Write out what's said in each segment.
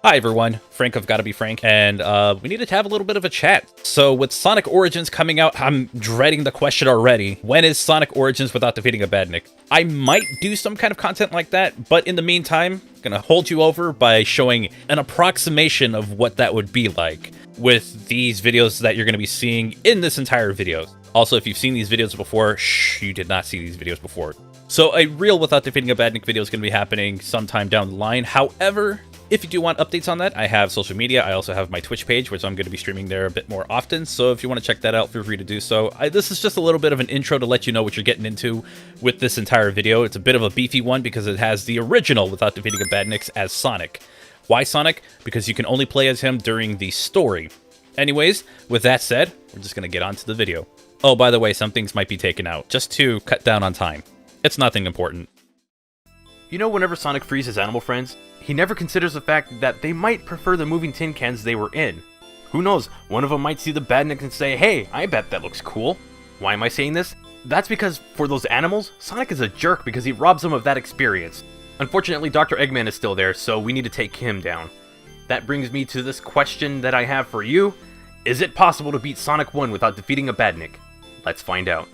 Hi everyone, Frank of GottaBeFrank, and we needed to have a little bit of a chat. So with Sonic Origins coming out, I'm dreading the question already. When is Sonic Origins without defeating a Badnik? I might do some kind of content like that, but in the meantime, I'm gonna hold you over by showing an approximation of what that would be like with these videos that you're gonna be seeing in this entire video. Also, if you've seen these videos before, shh, you did not see these videos before. So a real without defeating a Badnik video is gonna be happening sometime down the line. However, if you do want updates on that, I have social media. I also have my Twitch page, which I'm going to be streaming there a bit more often. So if you want to check that out, feel free to do so. This is just a little bit of an intro to let you know what you're getting into with this entire video. It's a bit of a beefy one because it has the original without defeating a Badnik as Sonic. Why Sonic? Because you can only play as him during the story. Anyways, with that said, we're just going to get on to the video. Oh, by the way, some things might be taken out just to cut down on time. It's nothing important. You know, whenever Sonic frees his animal friends, he never considers the fact that they might prefer the moving tin cans they were in. Who knows, one of them might see the Badnik and say, hey, I bet that looks cool. Why am I saying this? That's because for those animals, Sonic is a jerk because he robs them of that experience. Unfortunately, Dr. Eggman is still there, so we need to take him down. That brings me to this question that I have for you. Is it possible to beat Sonic 1 without defeating a Badnik? Let's find out.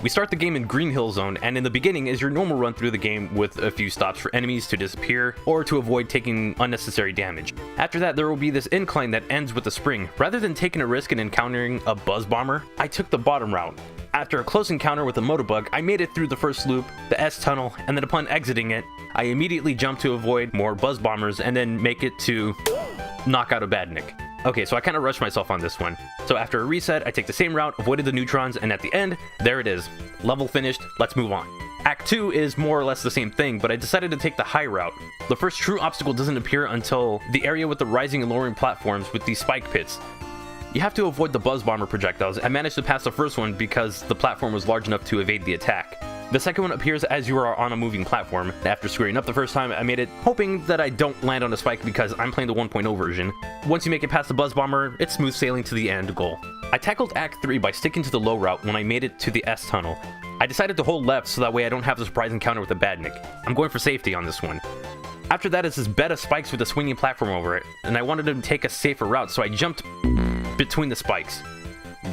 We start the game in Green Hill Zone, and in the beginning is your normal run through the game with a few stops for enemies to disappear or to avoid taking unnecessary damage. After that, there will be this incline that ends with a spring. Rather than taking a risk and encountering a buzz bomber, I took the bottom route. After a close encounter with a Motobug, I made it through the first loop, the S tunnel, and then upon exiting it, I immediately jumped to avoid more buzz bombers and then make it to knock out a Badnik. Okay, so I kind of rushed myself on this one. So after a reset, I take the same route, avoided the neutrons, and at the end, there it is. Level finished, let's move on. Act 2 is more or less the same thing, but I decided to take the high route. The first true obstacle doesn't appear until the area with the rising and lowering platforms with these spike pits. You have to avoid the buzz bomber projectiles. I managed to pass the first one because the platform was large enough to evade the attack. The second one appears as you are on a moving platform. After screwing up the first time, I made it hoping that I don't land on a spike because I'm playing the 1.0 version. Once you make it past the buzz bomber, it's smooth sailing to the end goal. I tackled Act 3 by sticking to the low route when I made it to the S tunnel. I decided to hold left so that way I don't have the surprise encounter with a Badnik. I'm going for safety on this one. After that is this bed of spikes with a swinging platform over it, and I wanted to take a safer route, so I jumped between the spikes.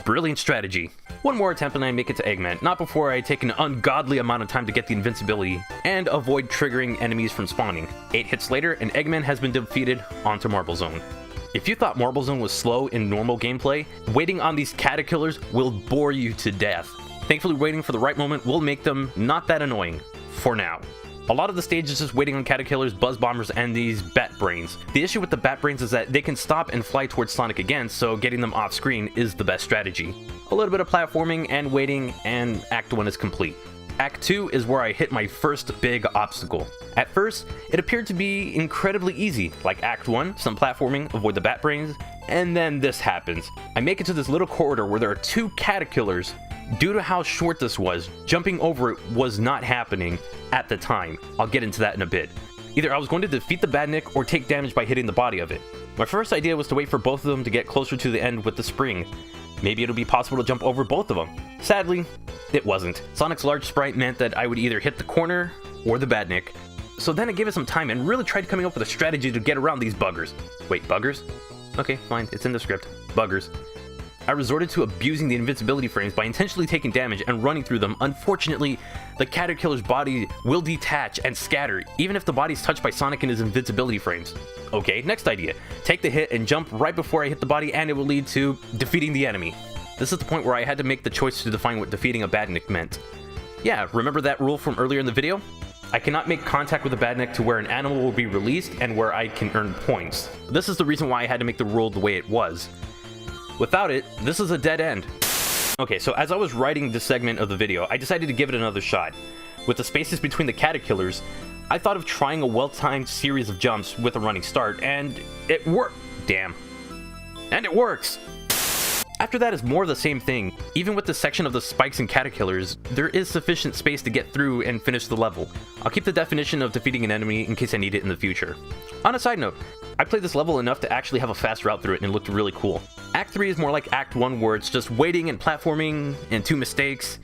Brilliant strategy. One more attempt and I make it to Eggman, not before I take an ungodly amount of time to get the invincibility and avoid triggering enemies from spawning. 8 hits later and Eggman has been defeated onto Marble Zone. If you thought Marble Zone was slow in normal gameplay, waiting on these caterpillars will bore you to death. Thankfully, waiting for the right moment will make them not that annoying, for now. A lot of the stage is just waiting on caterpillars, buzz bombers, and these bat brains. The issue with the bat brains is that they can stop and fly towards Sonic again, so getting them off screen is the best strategy. A little bit of platforming and waiting, and Act 1 is complete. Act 2 is where I hit my first big obstacle. At first, it appeared to be incredibly easy, like Act 1, some platforming, avoid the bat brains, and then this happens. I make it to this little corridor where there are 2 caterpillars. Due to how short this was, jumping over it was not happening at the time. I'll get into that in a bit. Either I was going to defeat the Badnik or take damage by hitting the body of it. My first idea was to wait for both of them to get closer to the end with the spring. Maybe it'll be possible to jump over both of them. Sadly, it wasn't. Sonic's large sprite meant that I would either hit the corner or the Badnik. So then I gave it some time and really tried coming up with a strategy to get around these buggers. Wait, buggers? Okay, fine, it's in the script. Buggers. I resorted to abusing the invincibility frames by intentionally taking damage and running through them. Unfortunately, the caterpillar's body will detach and scatter, even if the body's touched by Sonic and his invincibility frames. Okay, next idea. Take the hit and jump right before I hit the body and it will lead to defeating the enemy. This is the point where I had to make the choice to define what defeating a Badnik meant. Yeah, remember that rule from earlier in the video? I cannot make contact with a Badnik to where an animal will be released and where I can earn points. This is the reason why I had to make the rule the way it was. Without it, this is a dead end. Okay, so as I was writing this segment of the video, I decided to give it another shot. With the spaces between the caterpillars, I thought of trying a well-timed series of jumps with a running start, and it worked. Damn. And it works! After that is more of the same thing. Even with the section of the spikes and caterpillars, there is sufficient space to get through and finish the level. I'll keep the definition of defeating an enemy in case I need it in the future. On a side note, I played this level enough to actually have a fast route through it and it looked really cool. Act 3 is more like Act 1 where it's just waiting and platforming and 2 mistakes.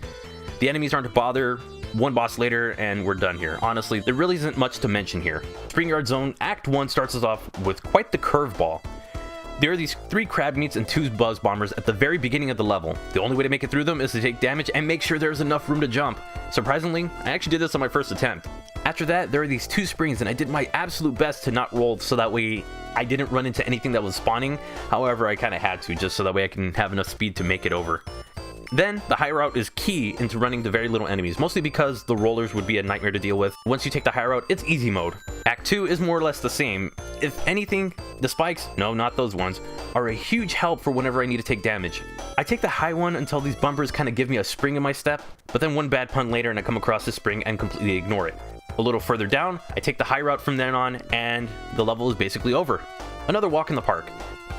The enemies aren't a bother. one boss later, and we're done here. Honestly, there really isn't much to mention here. Springyard Zone, Act 1 starts us off with quite the curveball. There are these 3 crab meats and 2 buzz bombers at the very beginning of the level. The only way to make it through them is to take damage and make sure there's enough room to jump. Surprisingly, I actually did this on my first attempt. After that, there are these 2 springs, and I did my absolute best to not roll so that way I didn't run into anything that was spawning. However, I kind of had to, just so that way I can have enough speed to make it over. Then, the high route is key into running to very little enemies, mostly because the rollers would be a nightmare to deal with. Once you take the high route, it's easy mode. Act 2 is more or less the same. If anything, the spikes, no, not those ones, are a huge help for whenever I need to take damage. I take the high one until these bumpers kind of give me a spring in my step, but then one bad pun later and I come across this spring and completely ignore it. A little further down, I take the high route from then on, and the level is basically over. Another walk in the park.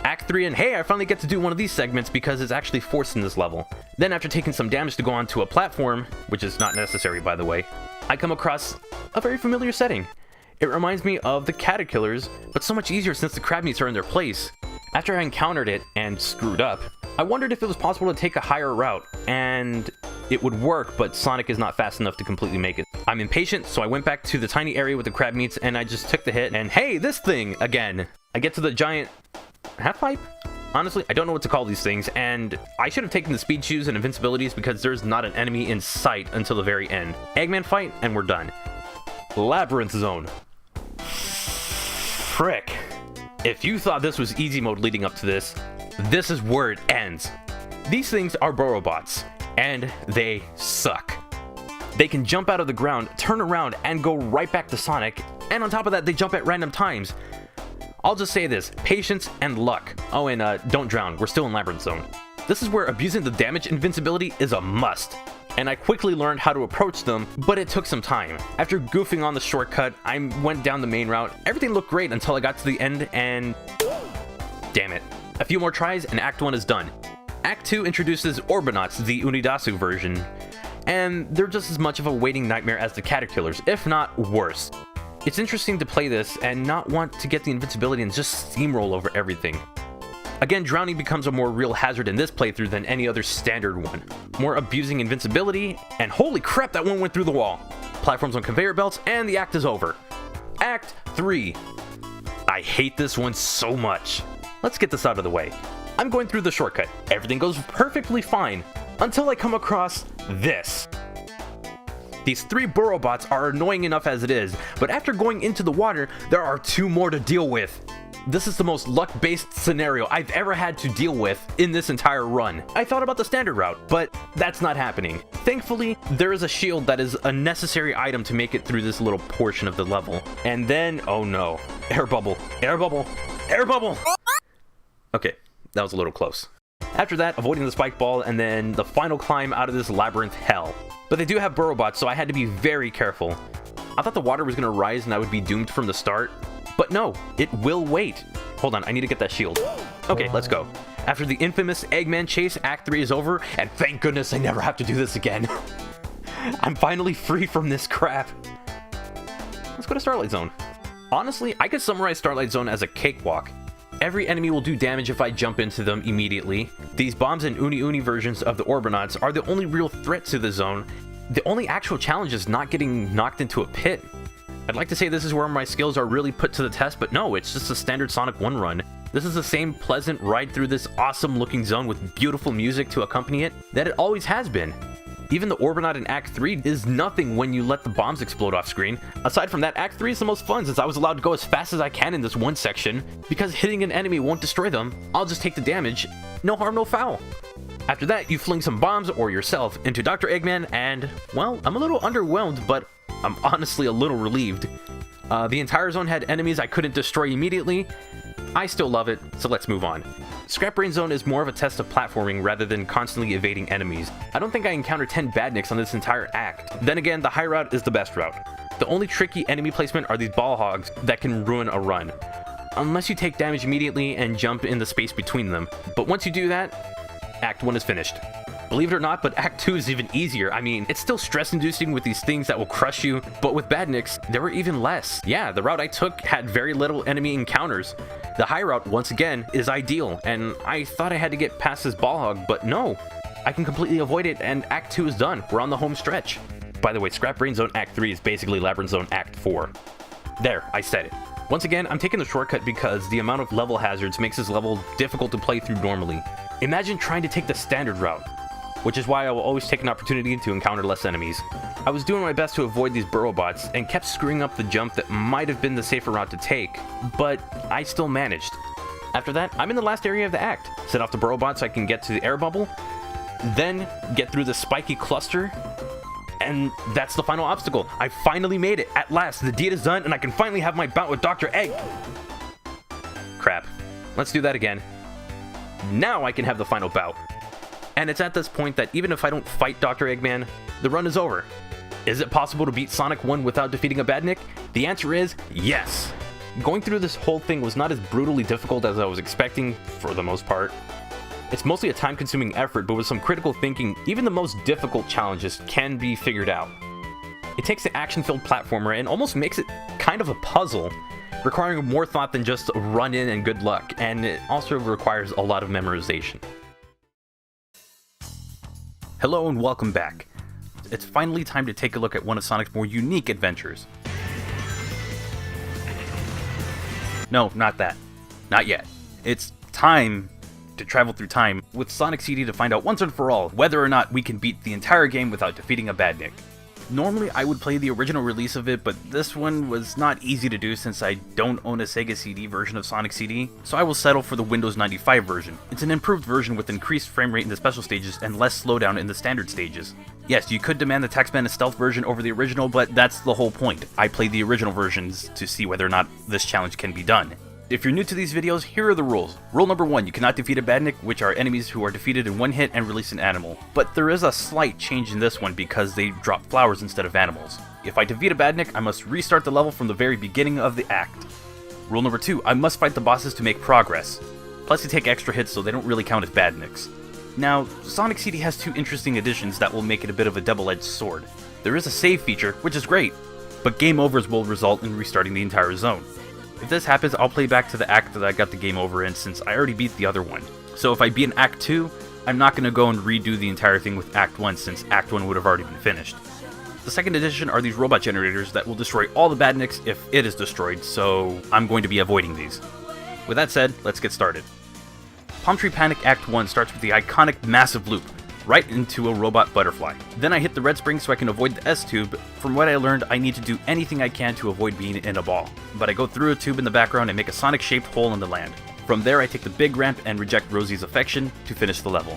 Act 3, and hey, I finally get to do one of these segments because it's actually forced in this level. Then after taking some damage to go onto a platform, which is not necessary by the way, I come across a very familiar setting. It reminds me of the Caterpillars, but so much easier since the crab meats are in their place. After I encountered it and screwed up, I wondered if it was possible to take a higher route, and it would work, but Sonic is not fast enough to completely make it. I'm impatient, so I went back to the tiny area with the crab meats and I just took the hit, and hey, this thing again! I get to the giant half pipe? Honestly, I don't know what to call these things, and I should have taken the speed shoes and invincibilities because there's not an enemy in sight until the very end. Eggman fight, and we're done. Labyrinth Zone. Frick. If you thought this was easy mode leading up to this, this is where it ends. These things are Borobots, and they suck. They can jump out of the ground, turn around, and go right back to Sonic, and on top of that, they jump at random times. I'll just say this, patience and luck. Oh, and don't drown, we're still in Labyrinth Zone. This is where abusing the damage invincibility is a must, and I quickly learned how to approach them, but it took some time. After goofing on the shortcut, I went down the main route. Everything looked great until I got to the end, and damn it. A few more tries and Act 1 is done. Act 2 introduces Orbinauts, the Unidasu version, and they're just as much of a waiting nightmare as the Caterpillars, if not worse. It's interesting to play this and not want to get the invincibility and just steamroll over everything. Again, drowning becomes a more real hazard in this playthrough than any other standard one. More abusing invincibility, and holy crap, that one went through the wall. Platforms on conveyor belts, and the act is over. Act 3. I hate this one so much. Let's get this out of the way. I'm going through the shortcut. Everything goes perfectly fine until I come across this. These 3 Borobots are annoying enough as it is, but after going into the water, there are 2 more to deal with. This is the most luck-based scenario I've ever had to deal with in this entire run. I thought about the standard route, but that's not happening. Thankfully, there is a shield that is a necessary item to make it through this little portion of the level. And then, oh no, air bubble, air bubble, air bubble! Okay, that was a little close. After that, avoiding the spike ball, and then the final climb out of this labyrinth hell. But they do have Borobots, so I had to be very careful. I thought the water was going to rise and I would be doomed from the start. But no, it will wait. Hold on, I need to get that shield. Okay, let's go. After the infamous Eggman chase, Act 3 is over, and thank goodness I never have to do this again. I'm finally free from this crap. Let's go to Starlight Zone. Honestly, I could summarize Starlight Zone as a cakewalk. Every enemy will do damage if I jump into them immediately. These bombs and Uni Uni versions of the Orbinauts are the only real threat to the zone. The only actual challenge is not getting knocked into a pit. I'd like to say this is where my skills are really put to the test, but no, it's just a standard Sonic 1 run. This is the same pleasant ride through this awesome looking zone with beautiful music to accompany it that it always has been. Even the Orbinaut in Act 3 is nothing when you let the bombs explode off screen. Aside from that, Act 3 is the most fun since I was allowed to go as fast as I can in this one section. Because hitting an enemy won't destroy them, I'll just take the damage. No harm, no foul. After that, you fling some bombs, or yourself, into Dr. Eggman and, well, I'm a little underwhelmed, but I'm honestly a little relieved. The entire zone had enemies I couldn't destroy immediately. I still love it, so let's move on. Scrap Brain Zone is more of a test of platforming rather than constantly evading enemies. I don't think I encountered 10 Badniks on this entire act. Then again, the high route is the best route. The only tricky enemy placement are these ball hogs that can ruin a run. Unless you take damage immediately and jump in the space between them. But once you do that, Act 1 is finished. Believe it or not, but Act 2 is even easier. I mean, it's still stress-inducing with these things that will crush you, but with Badniks, there were even less. Yeah, the route I took had very little enemy encounters. The high route, once again, is ideal, and I thought I had to get past this ball hog, but no. I can completely avoid it, and Act 2 is done. We're on the home stretch. By the way, Scrap Brain Zone Act 3 is basically Labyrinth Zone Act 4. There, I said it. Once again, I'm taking the shortcut because the amount of level hazards makes this level difficult to play through normally. Imagine trying to take the standard route, which is why I will always take an opportunity to encounter less enemies. I was doing my best to avoid these burrow bots and kept screwing up the jump that might have been the safer route to take, but I still managed. After that, I'm in the last area of the act. Set off the burrow bot so I can get to the air bubble, then get through the spiky cluster, and that's the final obstacle. I finally made it. At last, the deed is done, and I can finally have my bout with Dr. Egg. Crap. Let's do that again. Now I can have the final bout. And it's at this point that even if I don't fight Dr. Eggman, the run is over. Is it possible to beat Sonic 1 without defeating a Badnik? The answer is yes. Going through this whole thing was not as brutally difficult as I was expecting, for the most part. It's mostly a time-consuming effort, but with some critical thinking, even the most difficult challenges can be figured out. It takes an action-filled platformer and almost makes it kind of a puzzle, requiring more thought than just a run in and good luck, and it also requires a lot of memorization. Hello and welcome back. It's finally time to take a look at one of Sonic's more unique adventures. No, not that. Not yet. It's time to travel through time with Sonic CD to find out once and for all whether or not we can beat the entire game without defeating a Badnik. Normally I would play the original release of it, but this one was not easy to do since I don't own a Sega CD version of Sonic CD, so I will settle for the Windows 95 version. It's an improved version with increased frame rate in the special stages and less slowdown in the standard stages. Yes, you could demand the Taxman Stealth version over the original, but that's the whole point. I played the original versions to see whether or not this challenge can be done. If you're new to these videos, here are the rules. Rule number 1, you cannot defeat a Badnik, which are enemies who are defeated in one hit and release an animal. But there is a slight change in this one because they drop flowers instead of animals. If I defeat a Badnik, I must restart the level from the very beginning of the act. Rule number 2, I must fight the bosses to make progress. Plus you take extra hits so they don't really count as Badniks. Now, Sonic CD has two interesting additions that will make it a bit of a double-edged sword. There is a save feature, which is great, but game overs will result in restarting the entire zone. If this happens, I'll play back to the act that I got the game over in since I already beat the other one. So if I beat an Act 2, I'm not going to go and redo the entire thing with Act 1 since Act 1 would have already been finished. The second addition are these robot generators that will destroy all the Badniks if it is destroyed, so I'm going to be avoiding these. With that said, let's get started. Palm Tree Panic Act 1 starts with the iconic massive loop, right into a robot butterfly. Then I hit the red spring so I can avoid the S-tube. From what I learned, I need to do anything I can to avoid being in a ball. But I go through a tube in the background and make a Sonic-shaped hole in the land. From there I take the big ramp and reject Rosie's affection to finish the level.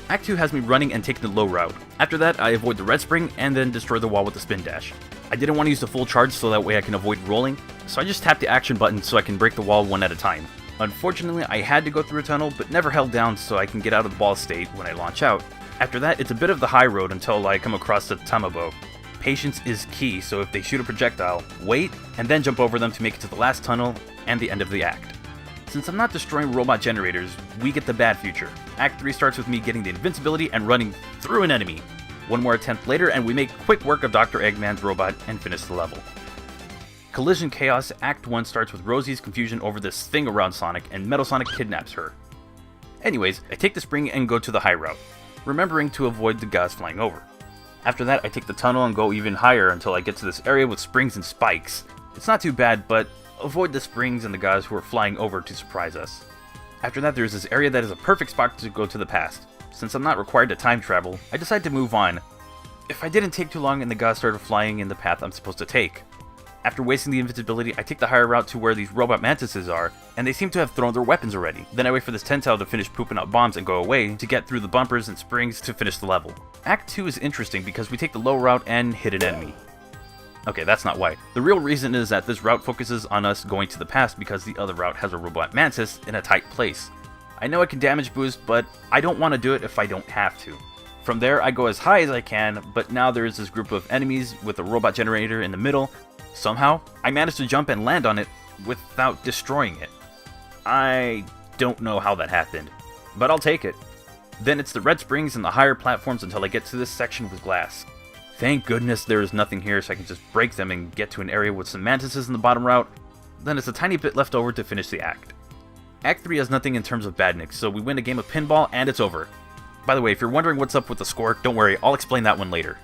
Act 2 has me running and taking the low route. After that, I avoid the red spring and then destroy the wall with the spin dash. I didn't want to use the full charge so that way I can avoid rolling, so I just tap the action button so I can break the wall one at a time. Unfortunately, I had to go through a tunnel, but never held down so I can get out of the ball state when I launch out. After that, it's a bit of the high road until I come across the Tamabo. Patience is key, so if they shoot a projectile, wait, and then jump over them to make it to the last tunnel and the end of the act. Since I'm not destroying robot generators, we get the bad future. Act 3 starts with me getting the invincibility and running through an enemy. One more attempt later, and we make quick work of Dr. Eggman's robot and finish the level. Collision Chaos Act 1 starts with Rosie's confusion over this thing around Sonic, and Metal Sonic kidnaps her. Anyways, I take the spring and go to the high route, remembering to avoid the guys flying over. After that, I take the tunnel and go even higher until I get to this area with springs and spikes. It's not too bad, but avoid the springs and the guys who are flying over to surprise us. After that, there's this area that is a perfect spot to go to the past. Since I'm not required to time travel, I decide to move on. If I didn't take too long and the guys started flying in the path I'm supposed to take. After wasting the invincibility, I take the higher route to where these robot mantises are, and they seem to have thrown their weapons already. Then I wait for this Tentile to finish pooping out bombs and go away to get through the bumpers and springs to finish the level. Act 2 is interesting because we take the low route and hit an enemy. Okay, that's not why. The real reason is that this route focuses on us going to the past because the other route has a robot mantis in a tight place. I know I can damage boost, but I don't want to do it if I don't have to. From there, I go as high as I can, but now there is this group of enemies with a robot generator in the middle. Somehow, I managed to jump and land on it without destroying it. I don't know how that happened, but I'll take it. Then it's the red springs and the higher platforms until I get to this section with glass. Thank goodness there is nothing here so I can just break them and get to an area with some mantises in the bottom route. Then it's a tiny bit left over to finish the act. Act 3 has nothing in terms of Badnik, so we win a game of pinball and it's over. By the way, if you're wondering what's up with the score, don't worry, I'll explain that one later.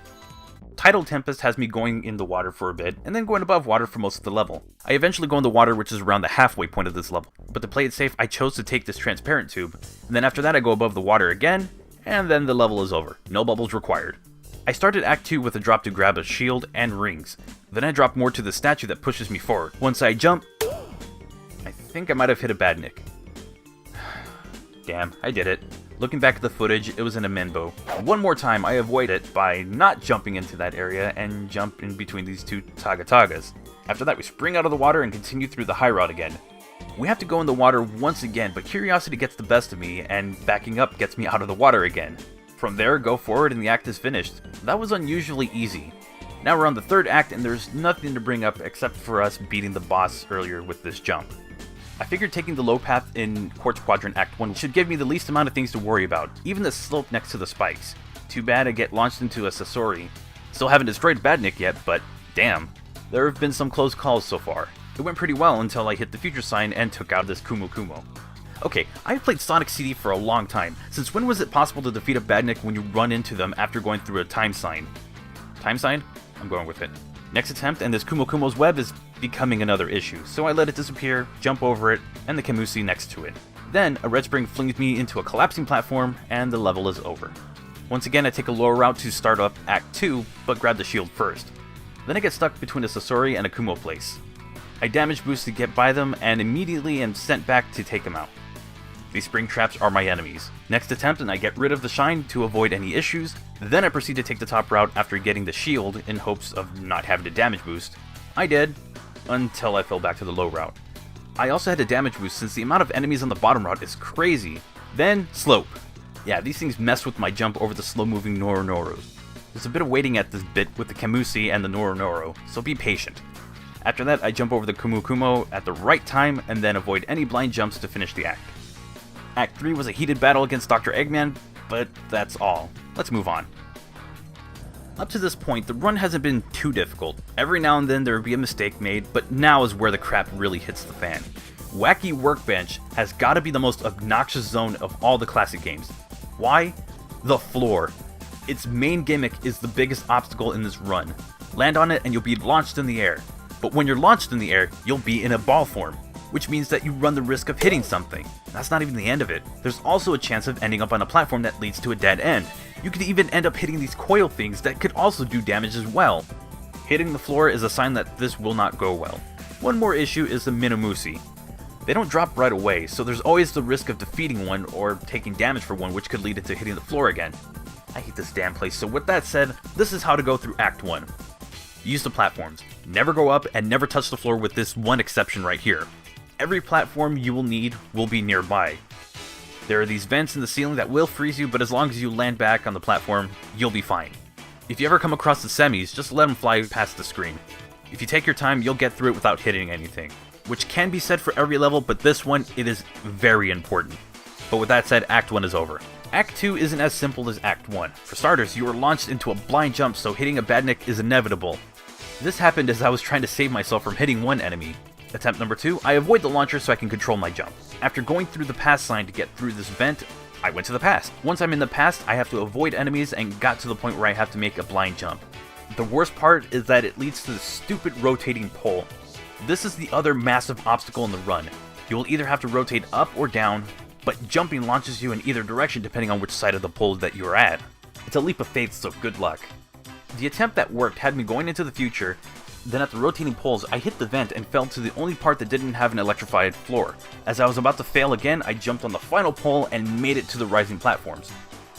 Tidal Tempest has me going in the water for a bit, and then going above water for most of the level. I eventually go in the water, which is around the halfway point of this level, but to play it safe, I chose to take this transparent tube, and then after that I go above the water again, and then the level is over. No bubbles required. I started Act 2 with a drop to grab a shield and rings. Then I drop more to the statue that pushes me forward. Once I jump, I think I might have hit a Badnik. Damn, I did it. Looking back at the footage, it was in a Menbo. One more time, I avoid it by not jumping into that area and jump in between these two Tagas. After that, we spring out of the water and continue through the high route again. We have to go in the water once again, but curiosity gets the best of me, and backing up gets me out of the water again. From there, go forward and the act is finished. That was unusually easy. Now we're on the third act and there's nothing to bring up except for us beating the boss earlier with this jump. I figured taking the low path in Quartz Quadrant Act 1 should give me the least amount of things to worry about, even the slope next to the spikes. Too bad I get launched into a Sasori. Still haven't destroyed Badnik yet, but damn. There have been some close calls so far. It went pretty well until I hit the future sign and took out this Kumo Kumo. Okay, I've played Sonic CD for a long time. Since when was it possible to defeat a Badnik when you run into them after going through a time sign? Time sign? I'm going with it. Next attempt, and this Kumo Kumo's web is becoming another issue, so I let it disappear, jump over it, and the Kemusi next to it. Then, a red spring flings me into a collapsing platform, and the level is over. Once again, I take a lower route to start up Act 2, but grab the shield first. Then I get stuck between a Sasori and a Kumo place. I damage boost to get by them, and immediately am sent back to take them out. These spring traps are my enemies. Next attempt, and I get rid of the shine to avoid any issues. Then I proceed to take the top route after getting the shield in hopes of not having to damage boost. I did, until I fell back to the low route. I also had to damage boost since the amount of enemies on the bottom route is crazy. Then, slope. Yeah, these things mess with my jump over the slow-moving Noronoros. There's a bit of waiting at this bit with the Kemusi and the Noronoro, so be patient. After that, I jump over the Kumo Kumo at the right time and then avoid any blind jumps to finish the act. Act 3 was a heated battle against Dr. Eggman, but that's all. Let's move on. Up to this point, the run hasn't been too difficult. Every now and then there would be a mistake made, but now is where the crap really hits the fan. Wacky Workbench has got to be the most obnoxious zone of all the classic games. Why? The floor. Its main gimmick is the biggest obstacle in this run. Land on it and you'll be launched in the air. But when you're launched in the air, you'll be in a ball form, which means that you run the risk of hitting something. That's not even the end of it. There's also a chance of ending up on a platform that leads to a dead end. You could even end up hitting these coil things that could also do damage as well. Hitting the floor is a sign that this will not go well. One more issue is the Minimusi. They don't drop right away, so there's always the risk of defeating one or taking damage for one, which could lead into hitting the floor again. I hate this damn place, so with that said, this is how to go through Act 1. Use the platforms. Never go up and never touch the floor with this one exception right here. Every platform you will need will be nearby. There are these vents in the ceiling that will freeze you, but as long as you land back on the platform, you'll be fine. If you ever come across the semis, just let them fly past the screen. If you take your time, you'll get through it without hitting anything. Which can be said for every level, but this one, it is very important. But with that said, Act 1 is over. Act 2 isn't as simple as Act 1. For starters, you are launched into a blind jump, so hitting a Badnik is inevitable. This happened as I was trying to save myself from hitting one enemy. Attempt number 2, I avoid the launcher so I can control my jump. After going through the pass sign to get through this vent, I went to the past. Once I'm in the past, I have to avoid enemies and got to the point where I have to make a blind jump. The worst part is that it leads to this stupid rotating pole. This is the other massive obstacle in the run. You will either have to rotate up or down, but jumping launches you in either direction depending on which side of the pole that you're at. It's a leap of faith, so good luck. The attempt that worked had me going into the future. Then at the rotating poles, I hit the vent and fell to the only part that didn't have an electrified floor. As I was about to fail again, I jumped on the final pole and made it to the rising platforms.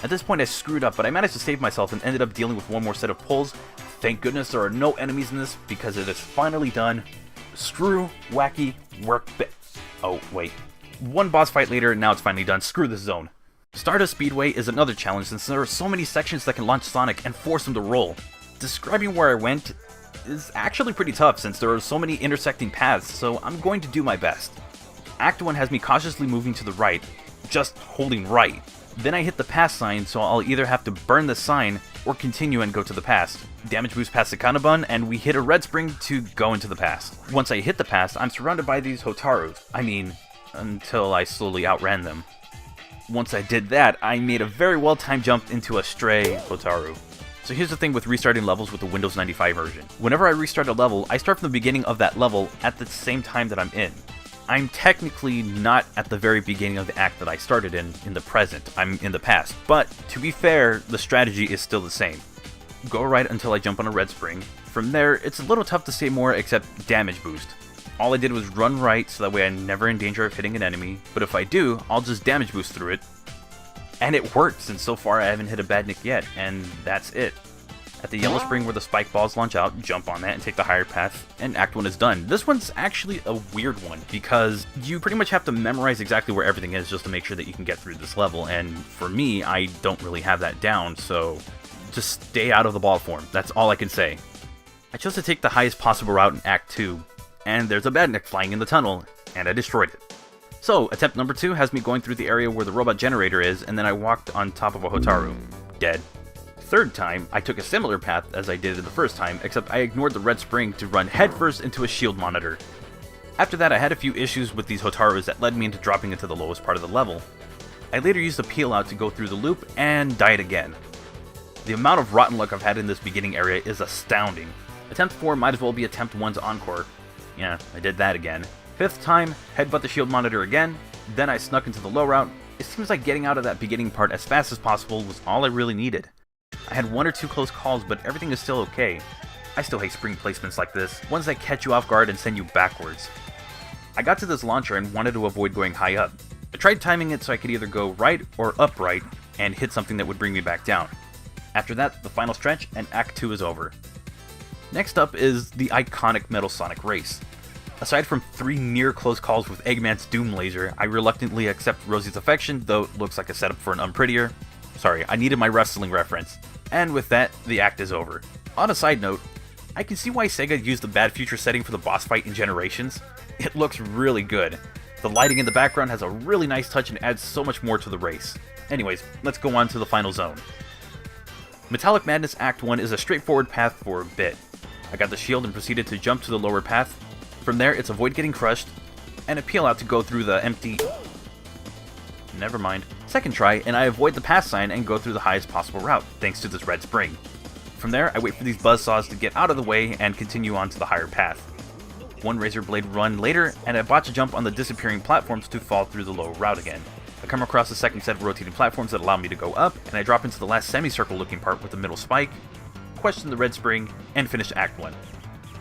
At this point I screwed up, but I managed to save myself and ended up dealing with one more set of poles. Thank goodness there are no enemies in this because it is finally done. Screw Wacky Workbench. Oh, wait. One boss fight later, now it's finally done. Screw this zone. Stardust Speedway is another challenge since there are so many sections that can launch Sonic and force him to roll. Describing where I went is actually pretty tough since there are so many intersecting paths, so I'm going to do my best. Act 1 has me cautiously moving to the right, just holding right. Then I hit the pass sign, so I'll either have to burn the sign or continue and go to the past. Damage boost past the Kanabun, and we hit a red spring to go into the past. Once I hit the past, I'm surrounded by these Hotarus. Until I slowly outran them. Once I did that, I made a very well-timed jump into a stray Hotaru. So here's the thing with restarting levels with the Windows 95 version. Whenever I restart a level, I start from the beginning of that level at the same time that I'm in. I'm technically not at the very beginning of the act that I started in the present. I'm in the past. But to be fair, the strategy is still the same. Go right until I jump on a red spring. From there, it's a little tough to say more except damage boost. All I did was run right so that way I'm never in danger of hitting an enemy, but if I do, I'll just damage boost through it. And it works, and so far I haven't hit a Badnik yet, and that's it. At the yellow spring where the spike balls launch out, jump on that and take the higher path, and Act 1 is done. This one's actually a weird one, because you pretty much have to memorize exactly where everything is just to make sure that you can get through this level, and for me, I don't really have that down, so just stay out of the ball form. That's all I can say. I chose to take the highest possible route in Act 2, and there's a Badnik flying in the tunnel, and I destroyed it. So, attempt number 2 has me going through the area where the robot generator is, and then I walked on top of a Hotaru. Dead. Third time, I took a similar path as I did in the first time, except I ignored the red spring to run headfirst into a shield monitor. After that, I had a few issues with these Hotarus that led me into dropping into the lowest part of the level. I later used a peel out to go through the loop, and died again. The amount of rotten luck I've had in this beginning area is astounding. Attempt 4 might as well be attempt 1's encore. Yeah, I did that again. Fifth time, headbutt the shield monitor again, then I snuck into the low route. It seems like getting out of that beginning part as fast as possible was all I really needed. I had 1 or 2 close calls, but everything is still okay. I still hate spring placements like this, ones that catch you off guard and send you backwards. I got to this launcher and wanted to avoid going high up. I tried timing it so I could either go right or upright and hit something that would bring me back down. After that, the final stretch, and Act 2 is over. Next up is the iconic Metal Sonic race. Aside from 3 near close calls with Eggman's Doom Laser, I reluctantly accept Rosie's affection, though it looks like a setup for an unprettier. Sorry, I needed my wrestling reference. And with that, the act is over. On a side note, I can see why Sega used the Bad Future setting for the boss fight in Generations. It looks really good. The lighting in the background has a really nice touch and adds so much more to the race. Anyways, let's go on to the final zone. Metallic Madness Act 1 is a straightforward path for a bit. I got the shield and proceeded to jump to the lower path. From there, it's avoid getting crushed, and a peel out to go through the empty... Never mind. Second try, and I avoid the pass sign and go through the highest possible route, thanks to this red spring. From there, I wait for these buzzsaws to get out of the way and continue on to the higher path. 1 razor blade run later, and I botch a jump on the disappearing platforms to fall through the low route again. I come across a second set of rotating platforms that allow me to go up, and I drop into the last semicircle looking part with the middle spike, question the red spring, and finish Act 1.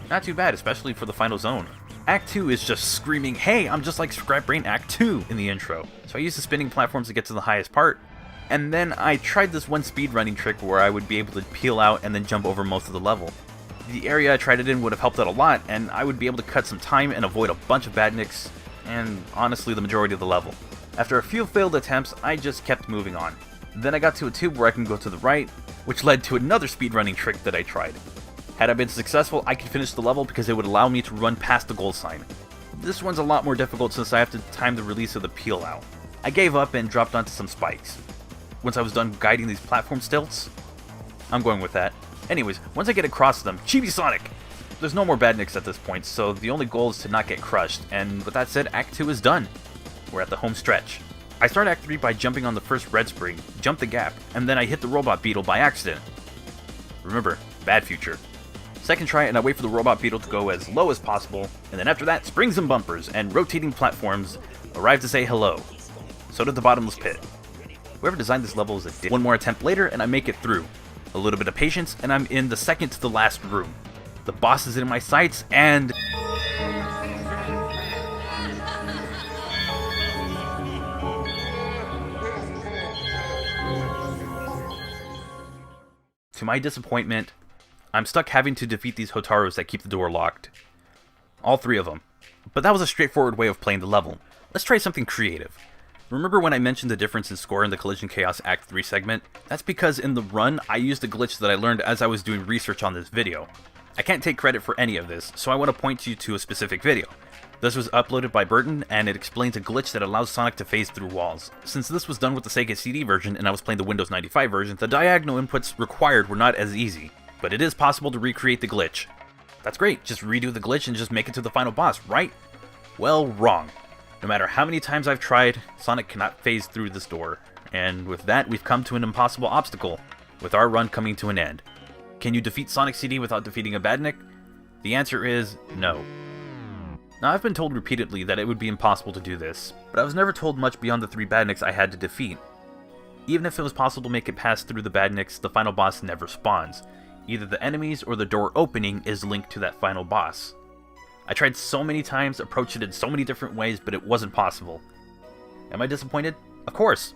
Not too bad, especially for the final zone. Act 2 is just screaming, "Hey, I'm just like Scrap Brain Act 2" in the intro. So I used the spinning platforms to get to the highest part, and then I tried this one speedrunning trick where I would be able to peel out and then jump over most of the level. The area I tried it in would have helped out a lot, and I would be able to cut some time and avoid a bunch of Badniks, and honestly the majority of the level. After a few failed attempts, I just kept moving on. Then I got to a tube where I can go to the right, which led to another speedrunning trick that I tried. Had I been successful, I could finish the level because it would allow me to run past the goal sign. This one's a lot more difficult since I have to time the release of the peel out. I gave up and dropped onto some spikes. Once I was done guiding these platform stilts, I'm going with that. Anyways, once I get across them, Chibi Sonic! There's no more Badniks at this point, so the only goal is to not get crushed, and with that said, Act 2 is done. We're at the home stretch. I start Act 3 by jumping on the first red spring, jump the gap, and then I hit the robot beetle by accident. Remember, Bad Future. Second try, and I wait for the robot beetle to go as low as possible, and then after that, springs and bumpers and rotating platforms arrive to say hello. So did the bottomless pit. Whoever designed this level is a dick. 1 more attempt later, and I make it through. A little bit of patience, and I'm in the second to the last room. The boss is in my sights, and... to my disappointment, I'm stuck having to defeat these Hotarus that keep the door locked. All 3 of them. But that was a straightforward way of playing the level. Let's try something creative. Remember when I mentioned the difference in score in the Collision Chaos Act 3 segment? That's because in the run, I used a glitch that I learned as I was doing research on this video. I can't take credit for any of this, so I want to point you to a specific video. This was uploaded by Burton, and it explains a glitch that allows Sonic to phase through walls. Since this was done with the Sega CD version and I was playing the Windows 95 version, the diagonal inputs required were not as easy. But it is possible to recreate the glitch. That's great, just redo the glitch and just make it to the final boss, right? Well, wrong. No matter how many times I've tried, Sonic cannot phase through this door. And with that, we've come to an impossible obstacle, with our run coming to an end. Can you defeat Sonic CD without defeating a Badnik? The answer is no. Now, I've been told repeatedly that it would be impossible to do this, but I was never told much beyond the 3 Badniks I had to defeat. Even if it was possible to make it past through the Badniks, the final boss never spawns. Either the enemies or the door opening is linked to that final boss. I tried so many times, approached it in so many different ways, but it wasn't possible. Am I disappointed? Of course.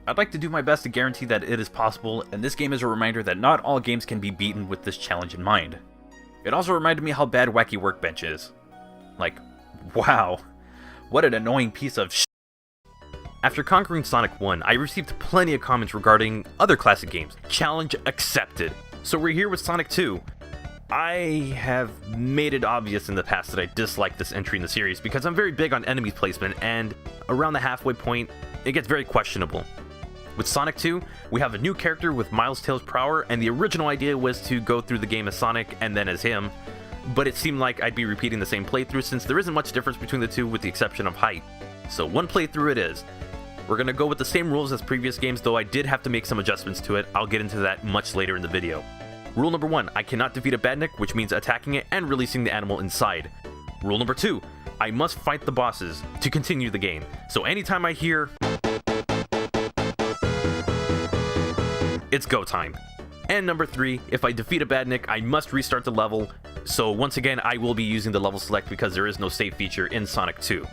I'd like to do my best to guarantee that it is possible, and this game is a reminder that not all games can be beaten with this challenge in mind. It also reminded me how bad Wacky Workbench is. Like, wow, what an annoying piece of sh**. After conquering Sonic 1, I received plenty of comments regarding other classic games. Challenge accepted. So we're here with Sonic 2. I have made it obvious in the past that I dislike this entry in the series because I'm very big on enemy placement, and around the halfway point, it gets very questionable. With Sonic 2, we have a new character with Miles Tails Prower, and the original idea was to go through the game as Sonic and then as him, but it seemed like I'd be repeating the same playthrough since there isn't much difference between the two with the exception of height. So one playthrough it is. We're gonna go with the same rules as previous games, though I did have to make some adjustments to it. I'll get into that much later in the video. Rule number 1, I cannot defeat a Badnik, which means attacking it and releasing the animal inside. Rule number 2, I must fight the bosses to continue the game. So anytime I hear, it's go time. And number 3, if I defeat a Badnik, I must restart the level. So once again, I will be using the level select because there is no save feature in Sonic 2.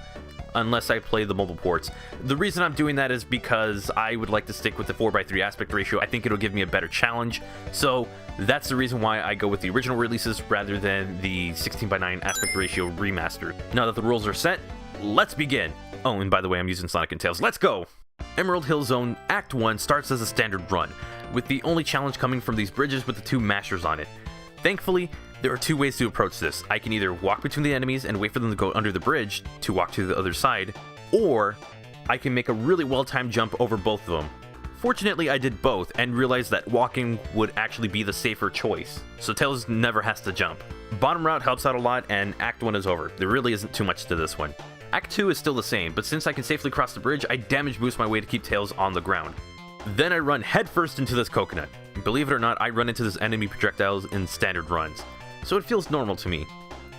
Unless I play the mobile ports. The reason I'm doing that is because I would like to stick with the 4:3 aspect ratio. I think it'll give me a better challenge. So that's the reason why I go with the original releases rather than the 16:9 aspect ratio remastered. Now that the rules are set, let's begin. Oh, and by the way, I'm using Sonic and Tails. Let's go! Emerald Hill Zone Act 1 starts as a standard run, with the only challenge coming from these bridges with the 2 mashers on it. Thankfully, there are 2 ways to approach this. I can either walk between the enemies and wait for them to go under the bridge to walk to the other side, or I can make a really well-timed jump over both of them. Fortunately, I did both and realized that walking would actually be the safer choice, so Tails never has to jump. Bottom route helps out a lot, and Act 1 is over. There really isn't too much to this one. Act 2 is still the same, but since I can safely cross the bridge, I damage boost my way to keep Tails on the ground. Then I run headfirst into this coconut. Believe it or not, I run into this enemy projectiles in standard runs, so it feels normal to me.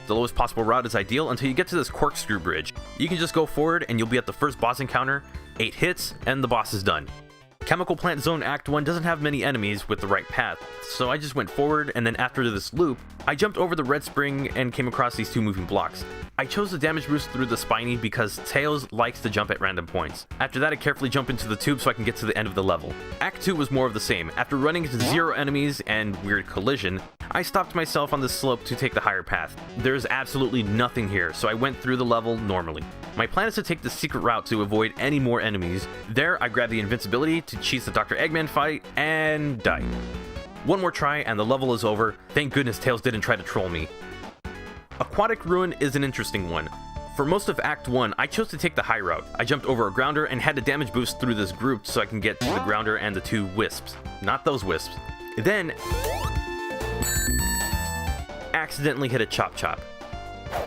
The lowest possible route is ideal until you get to this corkscrew bridge. You can just go forward and you'll be at the first boss encounter, 8 hits, and the boss is done. Chemical Plant Zone Act 1 doesn't have many enemies with the right path, so I just went forward, and then after this loop, I jumped over the red spring and came across these 2 moving blocks. I chose the damage boost through the spiny because Tails likes to jump at random points. After that, I carefully jump into the tube so I can get to the end of the level. Act 2 was more of the same. After running into 0 enemies and weird collision, I stopped myself on the slope to take the higher path. There's absolutely nothing here, so I went through the level normally. My plan is to take the secret route to avoid any more enemies. There, I grab the invincibility to cheese the Dr. Eggman fight and die. One more try and the level is over. Thank goodness Tails didn't try to troll me. Aquatic Ruin is an interesting one. For most of Act 1, I chose to take the high route. I jumped over a grounder and had to damage boost through this group so I can get to the grounder and the 2 wisps. Not those wisps. Then, accidentally hit a Chop Chop.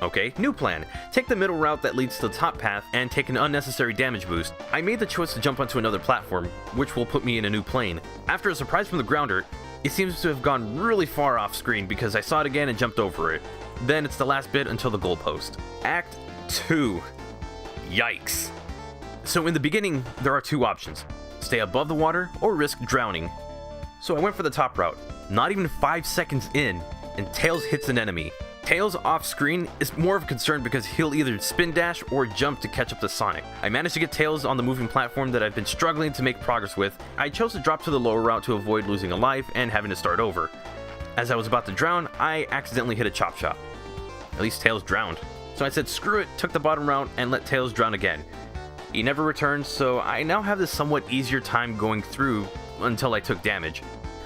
Okay, new plan. Take the middle route that leads to the top path and take an unnecessary damage boost. I made the choice to jump onto another platform, which will put me in a new plane. After a surprise from the grounder, it seems to have gone really far off screen because I saw it again and jumped over it. Then it's the last bit until the goalpost. Act 2. Yikes. So in the beginning, there are 2 options. Stay above the water or risk drowning. So I went for the top route. Not even 5 seconds in, and Tails hits an enemy. Tails off screen is more of a concern because he'll either spin dash or jump to catch up to Sonic. I managed to get Tails on the moving platform that I've been struggling to make progress with. I chose to drop to the lower route to avoid losing a life and having to start over. As I was about to drown, I accidentally hit a Chop Chop. At least Tails drowned. So I said screw it, took the bottom route, and let Tails drown again. He never returned, so I now have this somewhat easier time going through until I took damage.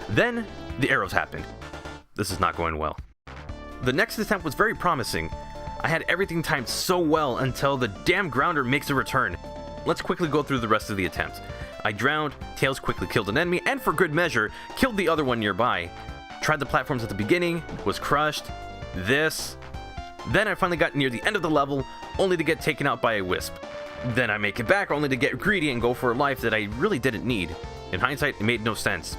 Then, the arrows happened. This is not going well. The next attempt was very promising. I had everything timed so well until the damn grounder makes a return. Let's quickly go through the rest of the attempts. I drowned, Tails quickly killed an enemy, and for good measure, killed the other one nearby. Tried the platforms at the beginning, was crushed. This. Then I finally got near the end of the level, only to get taken out by a wisp. Then I make it back only to get greedy and go for a life that I really didn't need. In hindsight, it made no sense.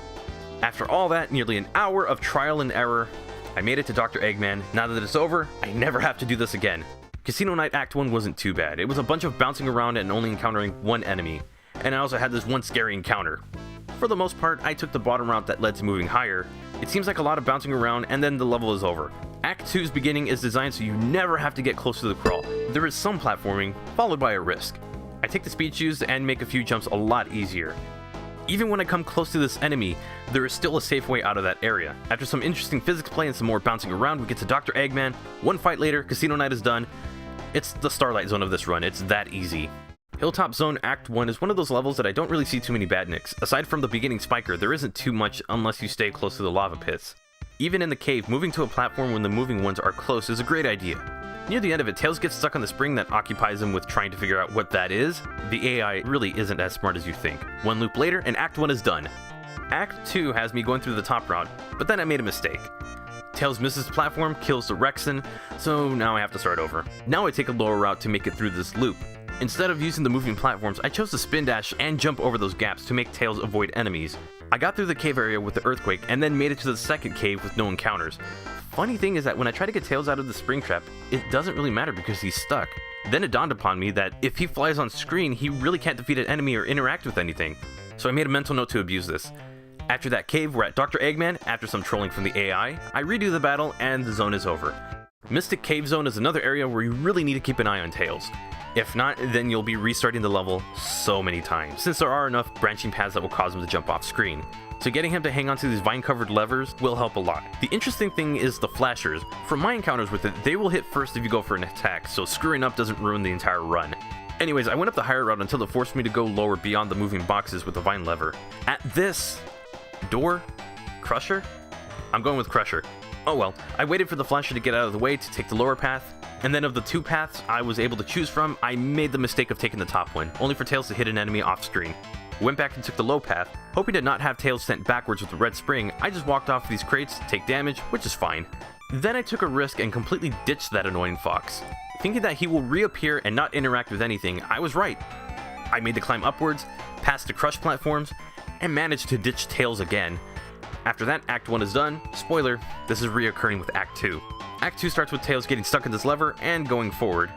After all that, nearly an hour of trial and error, I made it to Dr. Eggman. Now that it's over, I never have to do this again. Casino Night Act 1 wasn't too bad. It was a bunch of bouncing around and only encountering one enemy. And I also had this one scary encounter. For the most part, I took the bottom route that led to moving higher. It seems like a lot of bouncing around and then the level is over. Act 2's beginning is designed so you never have to get close to the crawl. There is some platforming, followed by a risk. I take the speed shoes and make a few jumps a lot easier. Even when I come close to this enemy, there is still a safe way out of that area. After some interesting physics play and some more bouncing around, we get to Dr. Eggman. One fight later, Casino Night is done. It's the Starlight Zone of this run, it's that easy. Hilltop Zone Act 1 is one of those levels that I don't really see too many Badniks. Aside from the beginning spiker, there isn't too much unless you stay close to the lava pits. Even in the cave, moving to a platform when the moving ones are close is a great idea. Near the end of it, Tails gets stuck on the spring that occupies him with trying to figure out what that is. The AI really isn't as smart as you think. One loop later, and Act 1 is done. Act 2 has me going through the top route, but then I made a mistake. Tails misses the platform, kills the Rexen, so now I have to start over. Now I take a lower route to make it through this loop. Instead of using the moving platforms, I chose to spin dash and jump over those gaps to make Tails avoid enemies. I got through the cave area with the earthquake and then made it to the second cave with no encounters. Funny thing is that when I try to get Tails out of the spring trap, it doesn't really matter because he's stuck. Then it dawned upon me that if he flies on screen, he really can't defeat an enemy or interact with anything. So I made a mental note to abuse this. After that cave, we're at Dr. Eggman. After some trolling from the AI, I redo the battle and the zone is over. Mystic Cave Zone is another area where you really need to keep an eye on Tails. If not, then you'll be restarting the level so many times, since there are enough branching paths that will cause him to jump off screen. So getting him to hang onto these vine-covered levers will help a lot. The interesting thing is the flashers. From my encounters with it, they will hit first if you go for an attack, so screwing up doesn't ruin the entire run. Anyways, I went up the higher route until it forced me to go lower beyond the moving boxes with the vine lever. At this door? Crusher? I'm going with Crusher. Oh well, I waited for the flasher to get out of the way to take the lower path, and then of the two paths I was able to choose from, I made the mistake of taking the top one, only for Tails to hit an enemy off screen. Went back and took the low path, hoping to not have Tails sent backwards with the red spring. I just walked off these crates, take damage, which is fine. Then I took a risk and completely ditched that annoying fox. Thinking that he will reappear and not interact with anything, I was right. I made the climb upwards, past the crush platforms, and managed to ditch Tails again. After that, Act 1 is done. Spoiler, this is reoccurring with Act 2. Act 2 starts with Tails getting stuck in this lever and going forward.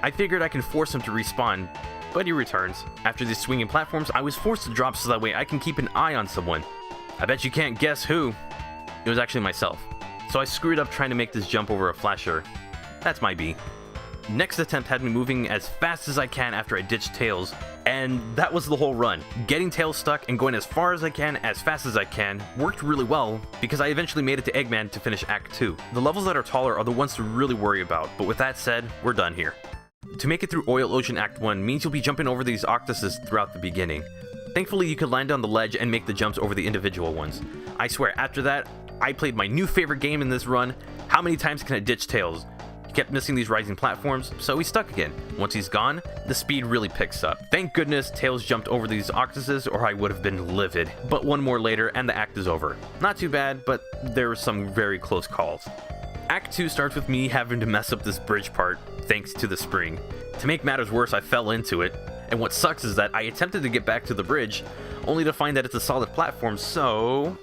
I figured I can force him to respawn, but he returns. After these swinging platforms, I was forced to drop so that way I can keep an eye on someone. I bet you can't guess who. It was actually myself. So I screwed up trying to make this jump over a flasher. That's my B. Next attempt had me moving as fast as I can after I ditched Tails, and that was the whole run. Getting Tails stuck and going as far as I can, as fast as I can, worked really well because I eventually made it to Eggman to finish Act 2. The levels that are taller are the ones to really worry about, but with that said, we're done here. To make it through Oil Ocean Act 1 means you'll be jumping over these octopuses throughout the beginning. Thankfully, you could land on the ledge and make the jumps over the individual ones. I swear, after that, I played my new favorite game in this run. How many times can I ditch Tails? He kept missing these rising platforms, so he's stuck again. Once he's gone, the speed really picks up. Thank goodness Tails jumped over these octopuses or I would have been livid. But one more later and the act is over. Not too bad, but there were some very close calls. Act 2 starts with me having to mess up this bridge part, thanks to the spring. To make matters worse, I fell into it, and what sucks is that I attempted to get back to the bridge, only to find that it's a solid platform, so...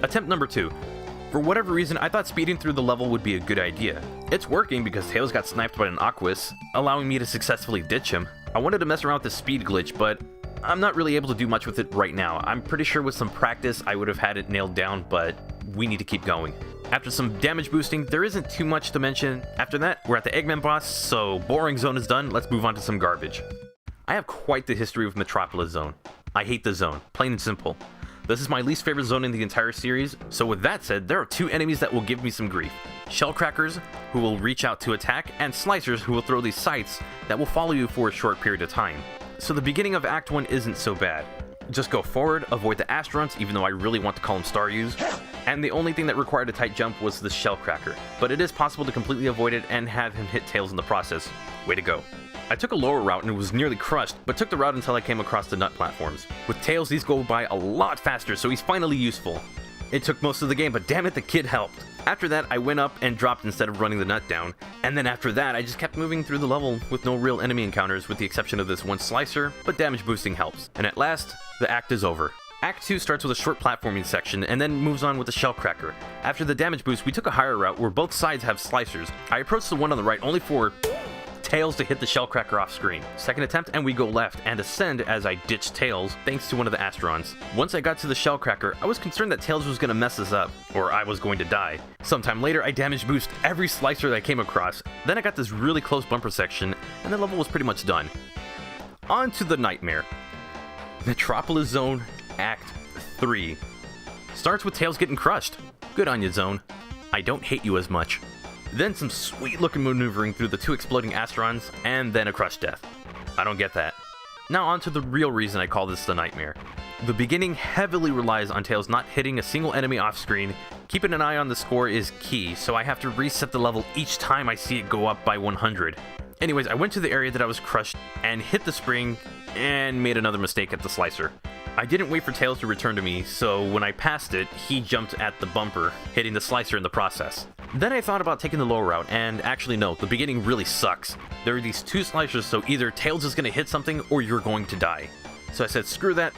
Attempt number 2. For whatever reason, I thought speeding through the level would be a good idea. It's working because Tails got sniped by an Aquas, allowing me to successfully ditch him. I wanted to mess around with the speed glitch, but I'm not really able to do much with it right now. I'm pretty sure with some practice I would have had it nailed down, but we need to keep going. After some damage boosting, there isn't too much to mention. After that, we're at the Eggman boss, so boring zone is done, let's move on to some garbage. I have quite the history with Metropolis Zone. I hate the zone, plain and simple. This is my least favorite zone in the entire series, so with that said, there are two enemies that will give me some grief. Shellcrackers, who will reach out to attack, and Slicers, who will throw these sights that will follow you for a short period of time. So the beginning of Act 1 isn't so bad. Just go forward, avoid the Astrons, even though I really want to call them Staryus, and the only thing that required a tight jump was the Shellcracker, but it is possible to completely avoid it and have him hit Tails in the process. Way to go. I took a lower route and was nearly crushed, but took the route until I came across the nut platforms. With Tails, these go by a lot faster, so he's finally useful. It took most of the game, but damn it, the kid helped. After that, I went up and dropped instead of running the nut down, and then after that, I just kept moving through the level with no real enemy encounters with the exception of this one Slicer, but damage boosting helps. And at last, the act is over. Act 2 starts with a short platforming section and then moves on with the Shellcracker. After the damage boost, we took a higher route where both sides have slicers. I approached the one on the right only for Tails to hit the Shellcracker off screen. Second attempt and we go left and ascend as I ditch Tails thanks to one of the Astrons. Once I got to the Shellcracker, I was concerned that Tails was going to mess us up, or I was going to die. Sometime later, I damage boost every slicer that I came across. Then I got this really close bumper section and the level was pretty much done. On to the nightmare. Metropolis Zone Act 3. Starts with Tails getting crushed. Good on you, Zone. I don't hate you as much. Then some sweet looking maneuvering through the 2 exploding Astrons, and then a crush death. I don't get that. Now on to the real reason I call this the nightmare. The beginning heavily relies on Tails not hitting a single enemy off screen. Keeping an eye on the score is key, so I have to reset the level each time I see it go up by 100. Anyways, I went to the area that I was crushed and hit the spring and made another mistake at the slicer. I didn't wait for Tails to return to me, so when I passed it, he jumped at the bumper, hitting the slicer in the process. Then I thought about taking the lower route, and actually no, the beginning really sucks. There are these 2 slicers, so either Tails is going to hit something or you're going to die. So I said screw that,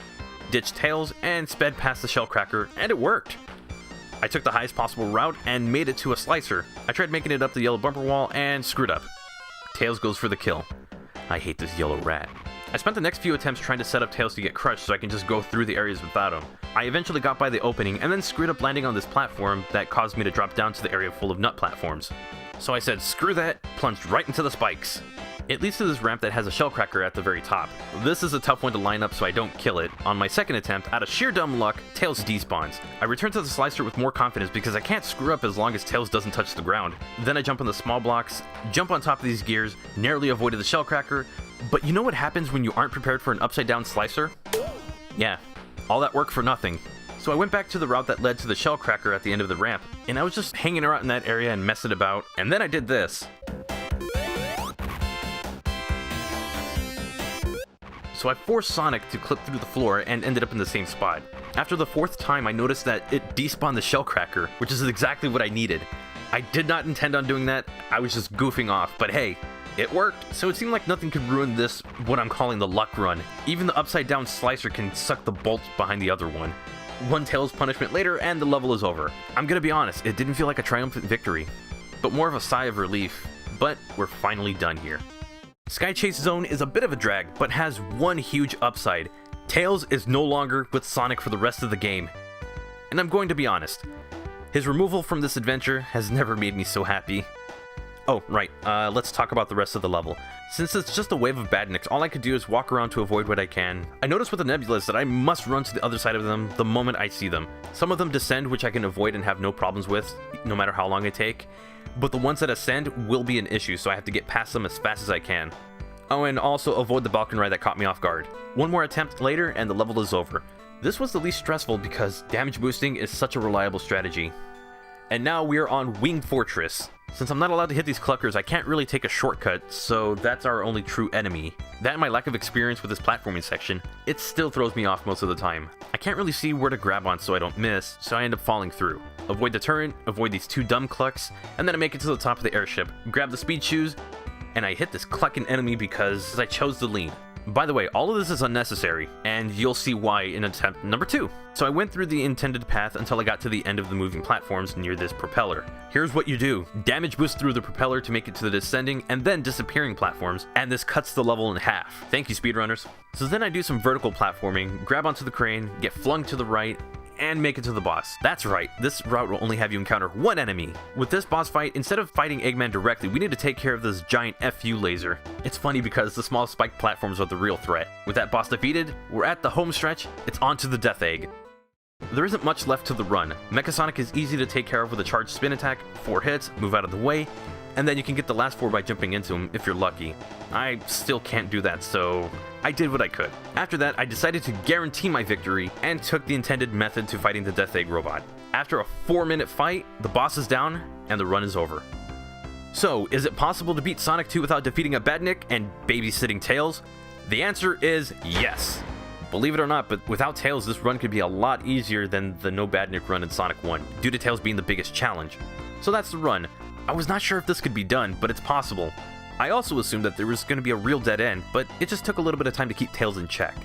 ditched Tails, and sped past the Shellcracker, and it worked. I took the highest possible route and made it to a slicer. I tried making it up the yellow bumper wall and screwed up. Tails goes for the kill. I hate this yellow rat. I spent the next few attempts trying to set up Tails to get crushed so I can just go through the areas without him. I eventually got by the opening and then screwed up landing on this platform that caused me to drop down to the area full of nut platforms. So I said screw that, plunged right into the spikes. It leads to this ramp that has a Shellcracker at the very top. This is a tough one to line up so I don't kill it. On my second attempt, out of sheer dumb luck, Tails despawns. I return to the slicer with more confidence because I can't screw up as long as Tails doesn't touch the ground. Then I jump on the small blocks, jump on top of these gears, narrowly avoided the Shellcracker. But you know what happens when you aren't prepared for an upside down slicer? Yeah, all that work for nothing. So I went back to the route that led to the Shellcracker at the end of the ramp, and I was just hanging around in that area and messing about, and then I did this. So I forced Sonic to clip through the floor and ended up in the same spot. After the 4th time, I noticed that it despawned the Shellcracker, which is exactly what I needed. I did not intend on doing that, I was just goofing off, but hey, it worked. So it seemed like nothing could ruin this, what I'm calling the luck run. Even the upside down slicer can suck the bolts behind the other one. One Tails punishment later and the level is over. I'm gonna be honest, it didn't feel like a triumphant victory, but more of a sigh of relief. But we're finally done here. Sky Chase Zone is a bit of a drag, but has one huge upside. Tails is no longer with Sonic for the rest of the game. And I'm going to be honest, his removal from this adventure has never made me so happy. Oh, right, let's talk about the rest of the level. Since it's just a wave of Badniks, all I could do is walk around to avoid what I can. I noticed with the Nebulas that I must run to the other side of them the moment I see them. Some of them descend, which I can avoid and have no problems with, no matter how long it take. But the ones that ascend will be an issue, so I have to get past them as fast as I can. Oh, and also avoid the Balkan ride that caught me off guard. One more attempt later, and the level is over. This was the least stressful because damage boosting is such a reliable strategy. And now we're on Winged Fortress. Since I'm not allowed to hit these cluckers, I can't really take a shortcut, so that's our only true enemy. That and my lack of experience with this platforming section, it still throws me off most of the time. I can't really see where to grab on so I don't miss, so I end up falling through. Avoid the turret, avoid these 2 dumb clucks, and then I make it to the top of the airship, grab the speed shoes, and I hit this clucking enemy because I chose the lean. By the way, all of this is unnecessary, and you'll see why in attempt number 2. So I went through the intended path until I got to the end of the moving platforms near this propeller. Here's what you do. Damage boost through the propeller to make it to the descending and then disappearing platforms, and this cuts the level in half. Thank you, speedrunners. So then I do some vertical platforming, grab onto the crane, get flung to the right, and make it to the boss. That's right, this route will only have you encounter one enemy. With this boss fight, instead of fighting Eggman directly, we need to take care of this giant FU laser. It's funny because the small spiked platforms are the real threat. With that boss defeated, we're at the home stretch, it's on to the Death Egg. There isn't much left to the run. Mecha Sonic is easy to take care of with a charged spin attack, 4 hits, move out of the way, and then you can get the last 4 by jumping into him if you're lucky. I still can't do that, so I did what I could. After that, I decided to guarantee my victory and took the intended method to fighting the Death Egg robot. After a 4-minute fight, the boss is down and the run is over. So, is it possible to beat Sonic 2 without defeating a Badnik and babysitting Tails? The answer is yes. Believe it or not, but without Tails, this run could be a lot easier than the no Badnik run in Sonic 1, due to Tails being the biggest challenge. So that's the run. I was not sure if this could be done, but it's possible. I also assumed that there was going to be a real dead end, but it just took a little bit of time to keep Tails in check.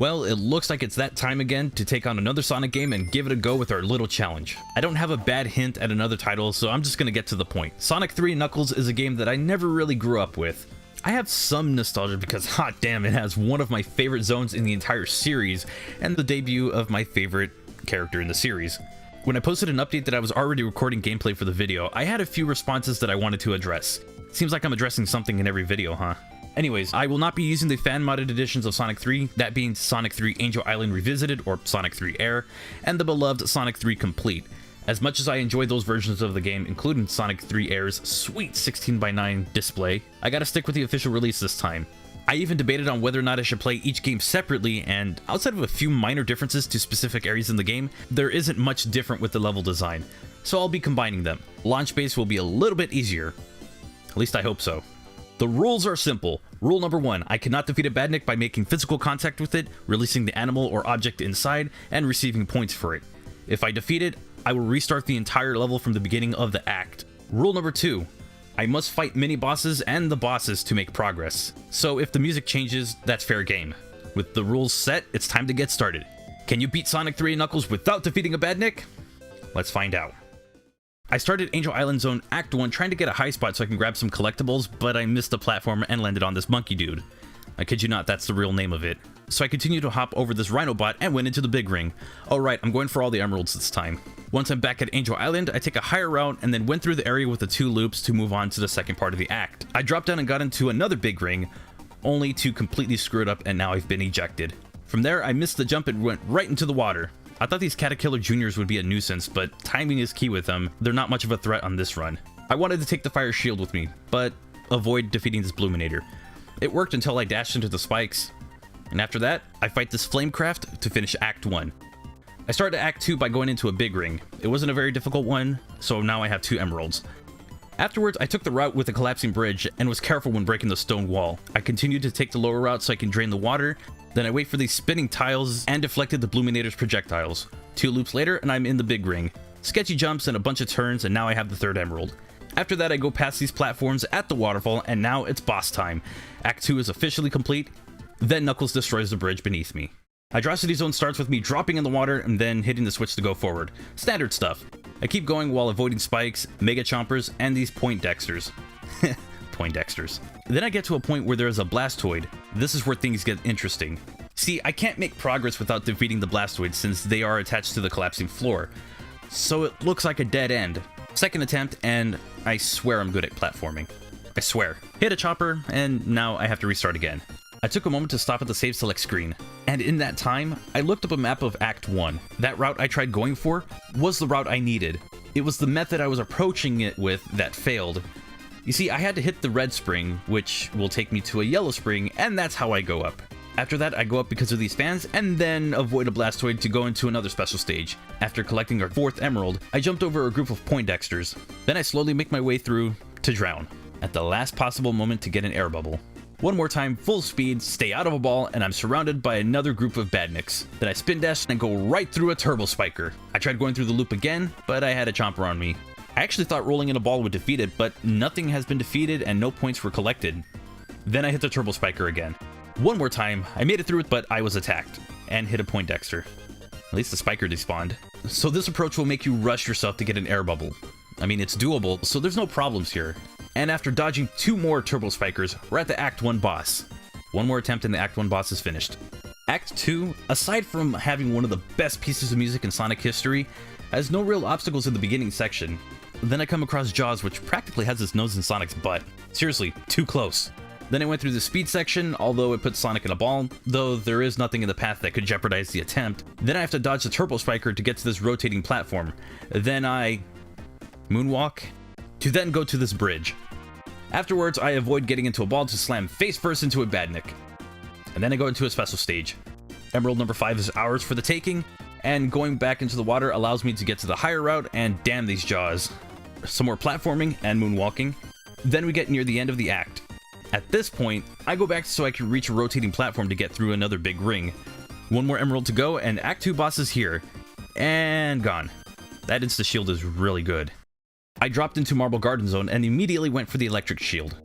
Well, it looks like it's that time again to take on another Sonic game and give it a go with our little challenge. I don't have a bad hint at another title, so I'm just gonna get to the point. Sonic 3 Knuckles is a game that I never really grew up with. I have some nostalgia because, hot damn, it has one of my favorite zones in the entire series, and the debut of my favorite character in the series. When I posted an update that I was already recording gameplay for the video, I had a few responses that I wanted to address. Seems like I'm addressing something in every video, huh? Anyways, I will not be using the fan-modded editions of Sonic 3, that being Sonic 3 Angel Island Revisited or Sonic 3 Air, and the beloved Sonic 3 Complete. As much as I enjoy those versions of the game, including Sonic 3 Air's sweet 16:9 display, I gotta stick with the official release this time. I even debated on whether or not I should play each game separately, and outside of a few minor differences to specific areas in the game, there isn't much different with the level design, so I'll be combining them. Launch base will be a little bit easier. At least I hope so. The rules are simple. Rule number 1, I cannot defeat a Badnik by making physical contact with it, releasing the animal or object inside, and receiving points for it. If I defeat it, I will restart the entire level from the beginning of the act. Rule number 2, I must fight mini-bosses and the bosses to make progress. So if the music changes, that's fair game. With the rules set, it's time to get started. Can you beat Sonic 3 Knuckles without defeating a Badnik? Let's find out. I started Angel Island Zone Act 1 trying to get a high spot so I can grab some collectibles, but I missed the platform and landed on this monkey dude. I kid you not, that's the real name of it. So I continued to hop over this Rhino bot and went into the big ring. Alright, I'm going for all the emeralds this time. Once I'm back at Angel Island, I take a higher route and then went through the area with the 2 loops to move on to the second part of the act. I dropped down and got into another big ring, only to completely screw it up and now I've been ejected. From there, I missed the jump and went right into the water. I thought these Caterkiller Juniors would be a nuisance, but timing is key with them. They're not much of a threat on this run. I wanted to take the fire shield with me, but avoid defeating this Bluminator. It worked until I dashed into the spikes, and after that, I fight this Flamecraft to finish Act 1. I started Act 2 by going into a big ring. It wasn't a very difficult one, so now I have 2 emeralds. Afterwards, I took the route with the collapsing bridge and was careful when breaking the stone wall. I continued to take the lower route so I can drain the water, then I wait for these spinning tiles and deflected the Bluminator's projectiles. 2 loops later and I'm in the big ring. Sketchy jumps and a bunch of turns and now I have the 3rd emerald. After that I go past these platforms at the waterfall and now it's boss time. Act 2 is officially complete, then Knuckles destroys the bridge beneath me. Hydrocity Zone starts with me dropping in the water and then hitting the switch to go forward. Standard stuff. I keep going while avoiding spikes, Mega Chompers, and these Poindexters. Poindexters. Then I get to a point where there is a Blastoid. This is where things get interesting. See, I can't make progress without defeating the Blastoids since they are attached to the collapsing floor. So it looks like a dead end. Second attempt, and I swear I'm good at platforming. I swear. Hit a chopper, and now I have to restart again. I took a moment to stop at the save select screen, and in that time, I looked up a map of Act 1. That route I tried going for was the route I needed. It was the method I was approaching it with that failed. You see, I had to hit the red spring, which will take me to a yellow spring, and that's how I go up. After that, I go up because of these fans, and then avoid a Blastoid to go into another special stage. After collecting our 4th emerald, I jumped over a group of Poindexters. Then I slowly make my way through to drown, at the last possible moment to get an air bubble. One more time, full speed, stay out of a ball, and I'm surrounded by another group of Badniks. Then I spin dash and go right through a Turbo Spiker. I tried going through the loop again, but I had a Chomper on me. I actually thought rolling in a ball would defeat it, but nothing has been defeated and no points were collected. Then I hit the Turbo Spiker again. One more time, I made it through it, but I was attacked, and hit a Poindexter. At least the Spiker despawned. So this approach will make you rush yourself to get an air bubble. I mean, it's doable, so there's no problems here. And after dodging 2 more Turbo Spikers, we're at the Act 1 boss. One more attempt and the Act 1 boss is finished. Act 2, aside from having one of the best pieces of music in Sonic history, has no real obstacles in the beginning section. Then I come across Jaws, which practically has its nose in Sonic's butt. Seriously, too close. Then I went through the speed section, although it puts Sonic in a ball, though there is nothing in the path that could jeopardize the attempt. Then I have to dodge the Turbo Spiker to get to this rotating platform. Then I moonwalk to then go to this bridge. Afterwards, I avoid getting into a ball to slam face first into a Badnik. And then I go into a special stage. Emerald number 5 is ours for the taking, and going back into the water allows me to get to the higher route, and damn these Jaws. Some more platforming and moonwalking. Then we get near the end of the act. At this point, I go back so I can reach a rotating platform to get through another big ring. One more emerald to go, and Act 2 boss is here. And gone. That insta shield is really good. I dropped into Marble Garden Zone and immediately went for the electric shield.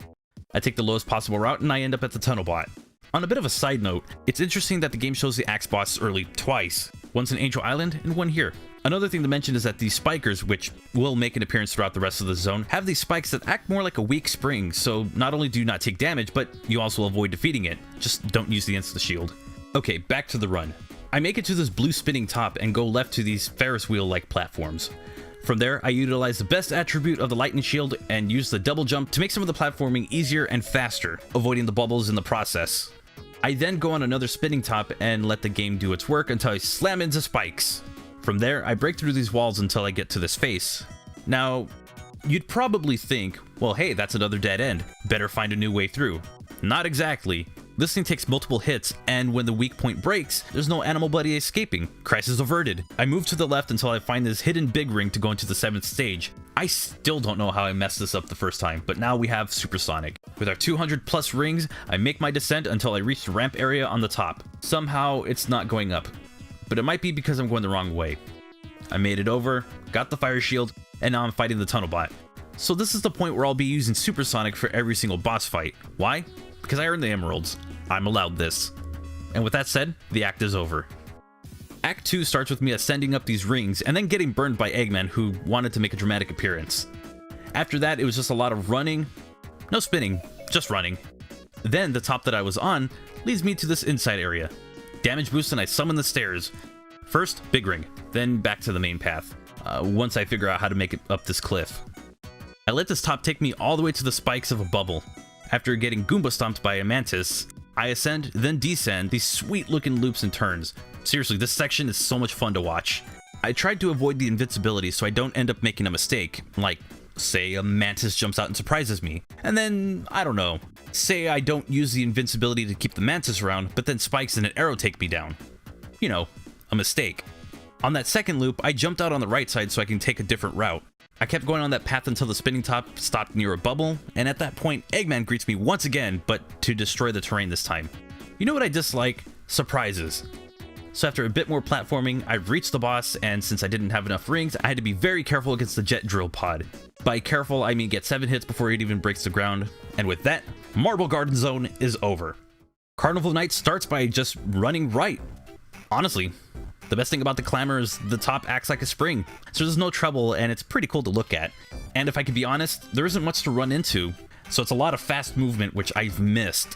I take the lowest possible route and I end up at the tunnel bot. On a bit of a side note, it's interesting that the game shows the axe boss early twice, once in Angel Island and one here. Another thing to mention is that these spikers, which will make an appearance throughout the rest of the zone, have these spikes that act more like a weak spring, so not only do you not take damage, but you also avoid defeating it. Just don't use the insta-shield. Okay, back to the run. I make it to this blue spinning top and go left to these Ferris wheel-like platforms. From there, I utilize the best attribute of the lightning shield and use the double jump to make some of the platforming easier and faster, avoiding the bubbles in the process. I then go on another spinning top and let the game do its work until I slam into spikes. From there, I break through these walls until I get to this face. Now, you'd probably think, well hey, that's another dead end, better find a new way through. Not exactly. This thing takes multiple hits, and when the weak point breaks, there's no animal buddy escaping. Crisis averted. I move to the left until I find this hidden big ring to go into the 7th stage. I still don't know how I messed this up the first time, but now we have Supersonic. With our 200 plus rings, I make my descent until I reach the ramp area on the top. Somehow, it's not going up, but it might be because I'm going the wrong way. I made it over, got the fire shield, and now I'm fighting the tunnel bot. So this is the point where I'll be using Supersonic for every single boss fight. Why? Because I earned the emeralds. I'm allowed this. And with that said, the act is over. Act 2 starts with me ascending up these rings and then getting burned by Eggman, who wanted to make a dramatic appearance. After that, it was just a lot of running. No spinning, just running. Then the top that I was on leads me to this inside area. Damage boost and I summon the stairs. First, big ring, then back to the main path, once I figure out how to make it up this cliff. I let this top take me all the way to the spikes of a bubble. After getting Goomba stomped by a mantis, I ascend, then descend these sweet looking loops and turns. Seriously, this section is so much fun to watch. I tried to avoid the invincibility so I don't end up making a mistake, like, say a mantis jumps out and surprises me. And then, I don't know, say I don't use the invincibility to keep the mantis around, but then spikes and an arrow take me down. You know, a mistake. On that second loop, I jumped out on the right side so I can take a different route. I kept going on that path until the spinning top stopped near a bubble, and at that point, Eggman greets me once again, but to destroy the terrain this time. You know what I dislike? Surprises. So after a bit more platforming, I reached the boss, and since I didn't have enough rings, I had to be very careful against the jet drill pod. By careful, I mean get 7 hits before it even breaks the ground, and with that, Marble Garden Zone is over. Carnival Night starts by just running right. Honestly, the best thing about the clamor is the top acts like a spring, so there's no trouble and it's pretty cool to look at. And if I could be honest, there isn't much to run into, so it's a lot of fast movement which I've missed.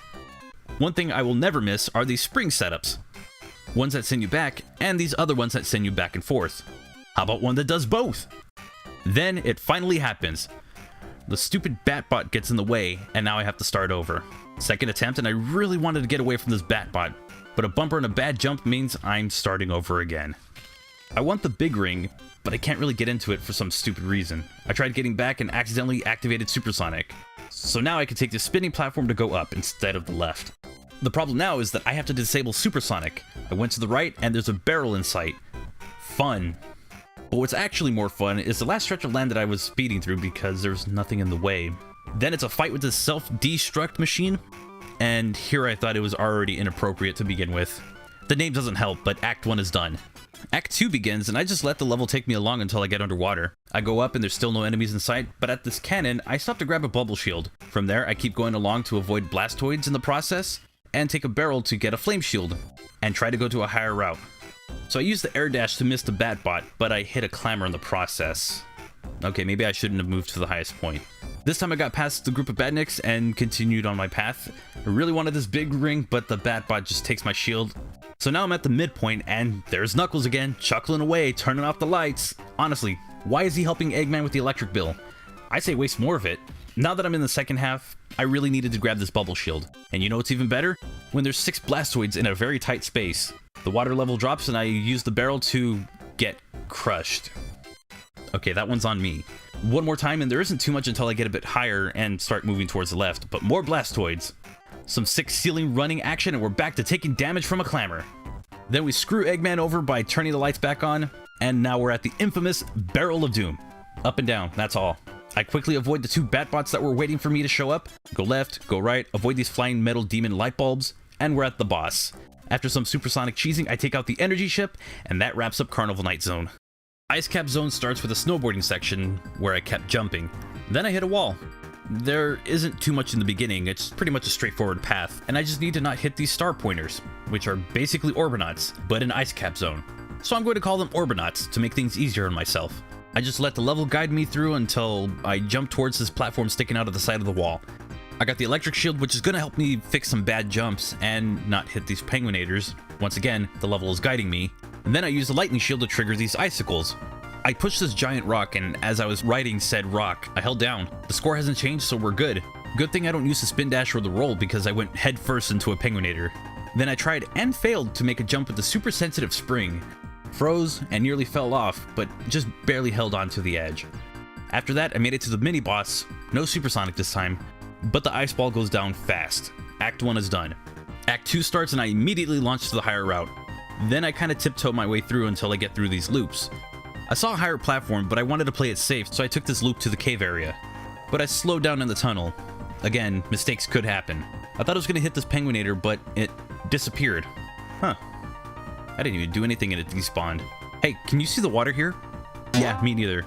One thing I will never miss are these spring setups. Ones that send you back, and these other ones that send you back and forth. How about one that does both? Then it finally happens. The stupid Batbot gets in the way, and now I have to start over. Second attempt, and I really wanted to get away from this Batbot, but a bumper and a bad jump means I'm starting over again. I want the big ring, but I can't really get into it for some stupid reason. I tried getting back and accidentally activated Supersonic. So now I can take the spinning platform to go up instead of the left. The problem now is that I have to disable Supersonic. I went to the right and there's a barrel in sight. Fun. But what's actually more fun is the last stretch of land that I was speeding through because there's nothing in the way. Then it's a fight with this self-destruct machine, and here I thought it was already inappropriate to begin with. The name doesn't help, but Act 1 is done. Act 2 begins, and I just let the level take me along until I get underwater. I go up and there's still no enemies in sight, but at this cannon, I stop to grab a bubble shield. From there, I keep going along to avoid blastoids in the process, and take a barrel to get a flame shield, and try to go to a higher route. So I use the air dash to miss the Batbot, but I hit a clamor in the process. Okay, maybe I shouldn't have moved to the highest point. This time I got past the group of Badniks and continued on my path. I really wanted this big ring, but the Batbot just takes my shield. So now I'm at the midpoint, and there's Knuckles again, chuckling away, turning off the lights. Honestly, why is he helping Eggman with the electric bill? I say waste more of it. Now that I'm in the second half, I really needed to grab this bubble shield. And you know what's even better? When there's 6 blastoids in a very tight space. The water level drops and I use the barrel to get crushed. Okay, that one's on me. One more time and there isn't too much until I get a bit higher and start moving towards the left, but more blastoids. Some 6 ceiling running action and we're back to taking damage from a clamor. Then we screw Eggman over by turning the lights back on, and now we're at the infamous Barrel of Doom. Up and down, that's all. I quickly avoid the 2 Batbots that were waiting for me to show up, go left, go right, avoid these flying metal demon light bulbs, and we're at the boss. After some supersonic cheesing, I take out the energy ship, and that wraps up Carnival Night Zone. Ice Cap Zone starts with a snowboarding section where I kept jumping. Then I hit a wall. There isn't too much in the beginning, it's pretty much a straightforward path, and I just need to not hit these star pointers, which are basically Orbinauts, but in Ice Cap Zone. So I'm going to call them Orbinauts to make things easier on myself. I just let the level guide me through until I jump towards this platform sticking out of the side of the wall. I got the electric shield, which is going to help me fix some bad jumps and not hit these penguinators. Once again, the level is guiding me. And then I use the lightning shield to trigger these icicles. I pushed this giant rock, and as I was riding said rock, I held down. The score hasn't changed, so we're good. Good thing I don't use the spin dash or the roll because I went head first into a penguinator. Then I tried and failed to make a jump with the super sensitive spring. Froze and nearly fell off, but just barely held on to the edge. After that, I made it to the mini boss. No supersonic this time, but the ice ball goes down fast. Act 1 is done. Act 2 starts and I immediately launch to the higher route. Then I kind of tiptoe my way through until I get through these loops. I saw a higher platform, but I wanted to play it safe, so I took this loop to the cave area. But I slowed down in the tunnel. Again, mistakes could happen. I thought I was going to hit this penguinator, but it disappeared. Huh. I didn't even do anything and it despawned. Hey, can you see the water here? Yeah, me neither.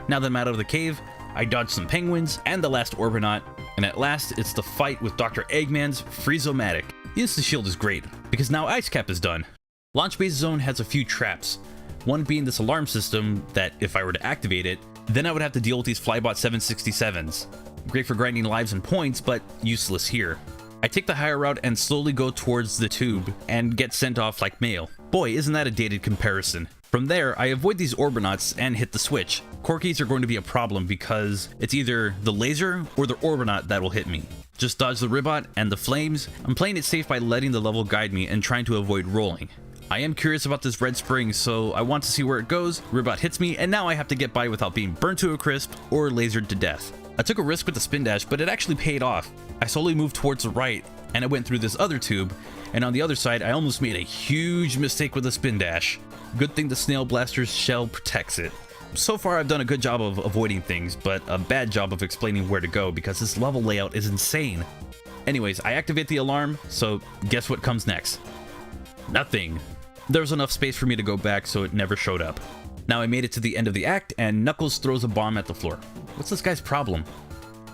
Now that I'm out of the cave, I dodged some penguins and the last Orbinaut, and at last it's the fight with Dr. Eggman's Freezomatic. The insta-shield is great, because now Ice Cap is done. Launch Base Zone has a few traps, one being this alarm system that if I were to activate it, then I would have to deal with these Flybot 767s. Great for grinding lives and points, but useless here. I take the higher route and slowly go towards the tube and get sent off like mail. Boy, isn't that a dated comparison. From there, I avoid these Orbinauts and hit the switch. Corkies are going to be a problem because it's either the laser or the Orbinaut that will hit me. Just dodge the Ribot and the flames. I'm playing it safe by letting the level guide me and trying to avoid rolling. I am curious about this red spring, so I want to see where it goes. Ribot hits me, and now I have to get by without being burnt to a crisp or lasered to death. I took a risk with the spin dash, but it actually paid off. I slowly moved towards the right, and I went through this other tube, and on the other side, I almost made a huge mistake with the spin dash. Good thing the Snail Blaster's shell protects it. So far, I've done a good job of avoiding things, but a bad job of explaining where to go because this level layout is insane. Anyways, I activate the alarm, so guess what comes next? Nothing. There was enough space for me to go back, so it never showed up. Now I made it to the end of the act, and Knuckles throws a bomb at the floor. What's this guy's problem?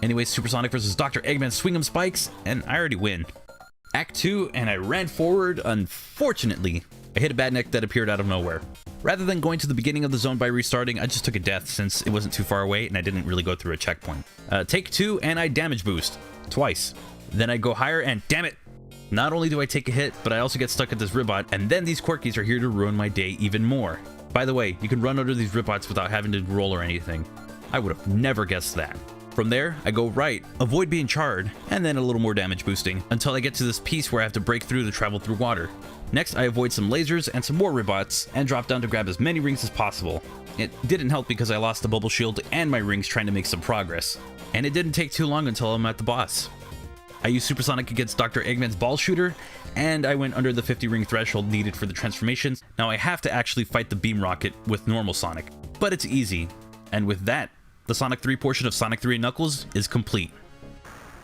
Anyways, Supersonic vs. Dr. Eggman swing 'em spikes, and I already win. Act 2, and I ran forward. Unfortunately, I hit a Badnik that appeared out of nowhere. Rather than going to the beginning of the zone by restarting, I just took a death since it wasn't too far away and I didn't really go through a checkpoint. Take 2, and I damage boost. Twice. Then I go higher, and damn it! Not only do I take a hit, but I also get stuck at this Ribot, and then these Quirkies are here to ruin my day even more. By the way, you can run under these Ribots without having to roll or anything. I would have never guessed that. From there, I go right, avoid being charred, and then a little more damage boosting, until I get to this piece where I have to break through to travel through water. Next, I avoid some lasers and some more Ribots, and drop down to grab as many rings as possible. It didn't help because I lost the bubble shield and my rings trying to make some progress. And it didn't take too long until I'm at the boss. I used Supersonic against Dr. Eggman's ball shooter, and I went under the 50 ring threshold needed for the transformations. Now I have to actually fight the beam rocket with normal Sonic, but it's easy. And with that, the Sonic 3 portion of Sonic 3 and Knuckles is complete.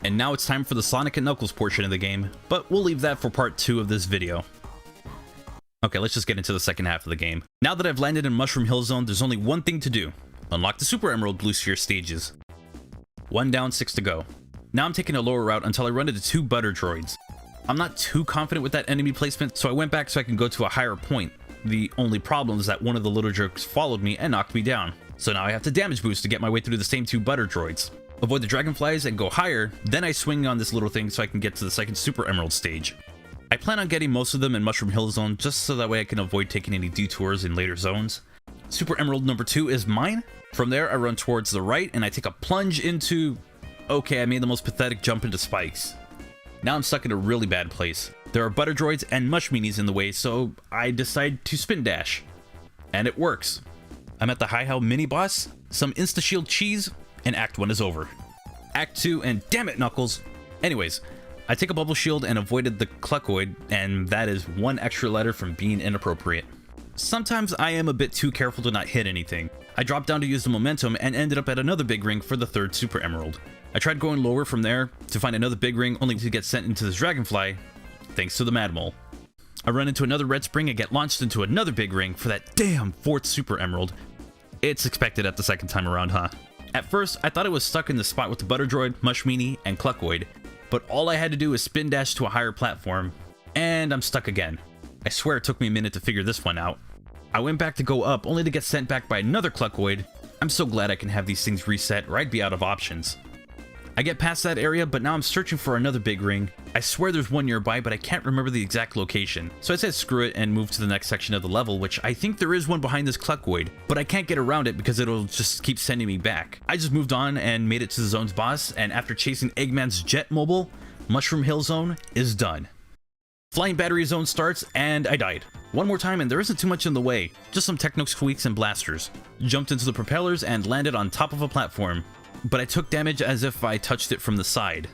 And now it's time for the Sonic and Knuckles portion of the game, but we'll leave that for part 2 of this video. Okay, let's just get into the second half of the game. Now that I've landed in Mushroom Hill Zone, there's only one thing to do. Unlock the Super Emerald Blue Sphere stages. 1 down, 6 to go. Now I'm taking a lower route until I run into 2 butter droids. I'm not too confident with that enemy placement, so I went back so I can go to a higher point. The only problem is that one of the little jerks followed me and knocked me down. So now I have to damage boost to get my way through the same 2 butter droids. Avoid the dragonflies and go higher, then I swing on this little thing so I can get to the second Super Emerald stage. I plan on getting most of them in Mushroom Hill Zone just so that way I can avoid taking any detours in later zones. Super Emerald number 2 is mine. From there I run towards the right and I take a plunge into... Okay, I made the most pathetic jump into spikes. Now I'm stuck in a really bad place. There are butter droids and mush meanies in the way, so I decide to spin dash. And it works. I'm at the High Hell mini boss, some insta-shield cheese, and Act 1 is over. Act 2, and damn it, Knuckles! Anyways, I take a bubble shield and avoided the Cluckoid, and that is 1 extra letter from being inappropriate. Sometimes I am a bit too careful to not hit anything. I dropped down to use the momentum and ended up at another big ring for the 3rd Super Emerald. I tried going lower from there to find another big ring only to get sent into this dragonfly, thanks to the Mad Mole. I run into another red spring and get launched into another big ring for that damn 4th Super Emerald. It's expected at the second time around, huh? At first, I thought I was stuck in the spot with the Butter Droid, Mushmeanie, and Cluckoid, but all I had to do was spin dash to a higher platform, and I'm stuck again. I swear it took me a minute to figure this one out. I went back to go up, only to get sent back by another Cluckoid. I'm so glad I can have these things reset, or I'd be out of options. I get past that area, but now I'm searching for another big ring. I swear there's one nearby, but I can't remember the exact location. So I said screw it and move to the next section of the level, which I think there is one behind this Cluckoid, but I can't get around it because it'll just keep sending me back. I just moved on and made it to the zone's boss, and after chasing Eggman's jet mobile, Mushroom Hill Zone is done. Flying Battery Zone starts, and I died. One more time, and there isn't too much in the way, just some techno squeaks and blasters. Jumped into the propellers and landed on top of a platform, but I took damage as if I touched it from the side.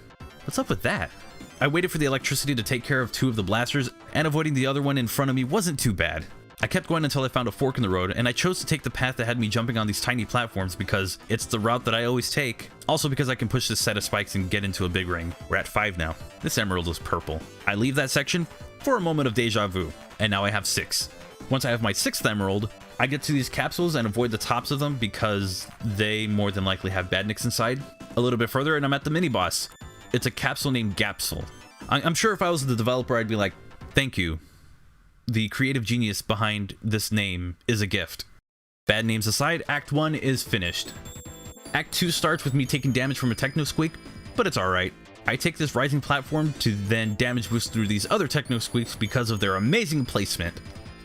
What's up with that? I waited for the electricity to take care of 2 of the blasters, and avoiding the other one in front of me wasn't too bad. I kept going until I found a fork in the road, and I chose to take the path that had me jumping on these tiny platforms because it's the route that I always take. Also because I can push this set of spikes and get into a big ring. We're at 5 now. This emerald is purple. I leave that section for a moment of deja vu, and now I have 6. Once I have my 6th emerald, I get to these capsules and avoid the tops of them because they more than likely have badniks inside. A little bit further and I'm at the mini-boss. It's a capsule named Gapsule. I'm sure if I was the developer, I'd be like, thank you. The creative genius behind this name is a gift. Bad names aside, Act 1 is finished. Act 2 starts with me taking damage from a techno squeak, but it's alright. I take this rising platform to then damage boost through these other techno squeaks because of their amazing placement.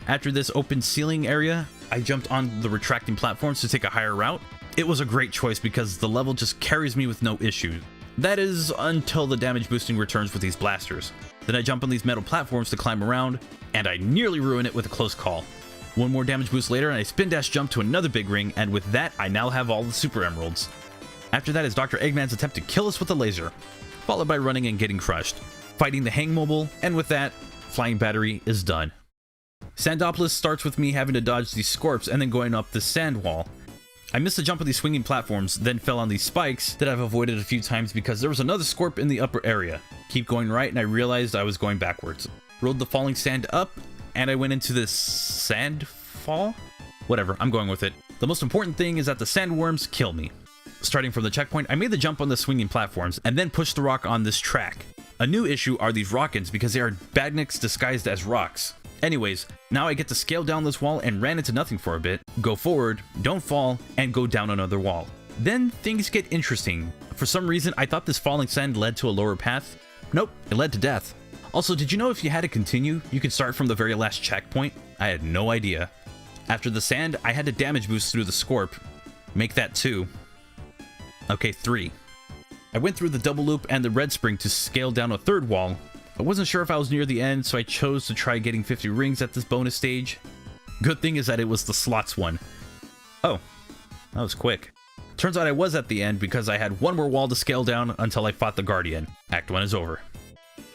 After this open ceiling area, I jumped on the retracting platforms to take a higher route. It was a great choice because the level just carries me with no issues. That is, until the damage boosting returns with these blasters. Then I jump on these metal platforms to climb around, and I nearly ruin it with a close call. One more damage boost later, and I spin dash jump to another big ring, and with that, I now have all the super emeralds. After that is Dr. Eggman's attempt to kill us with a laser, followed by running and getting crushed, fighting the hang mobile, and with that, Flying Battery is done. Sandopolis starts with me having to dodge these scorps and then going up the sand wall. I missed a jump on these swinging platforms, then fell on these spikes that I've avoided a few times because there was another scorp in the upper area. Keep going right and I realized I was going backwards. Rolled the falling sand up and I went into this sand fall? Whatever, I'm going with it. The most important thing is that the sandworms kill me. Starting from the checkpoint, I made the jump on the swinging platforms and then pushed the rock on this track. A new issue are these rockins because they are badniks disguised as rocks. Anyways, now I get to scale down this wall and ran into nothing for a bit, go forward, don't fall, and go down another wall. Then things get interesting. For some reason, I thought this falling sand led to a lower path. Nope, it led to death. Also, did you know if you had to continue, you could start from the very last checkpoint? I had no idea. After the sand, I had to damage boost through the scorp. Make that 2. Okay, 3. I went through the double loop and the red spring to scale down a 3rd wall. I wasn't sure if I was near the end, so I chose to try getting 50 rings at this bonus stage. Good thing is that it was the slots one. Oh, that was quick. Turns out I was at the end because I had one more wall to scale down until I fought the Guardian. Act 1 is over.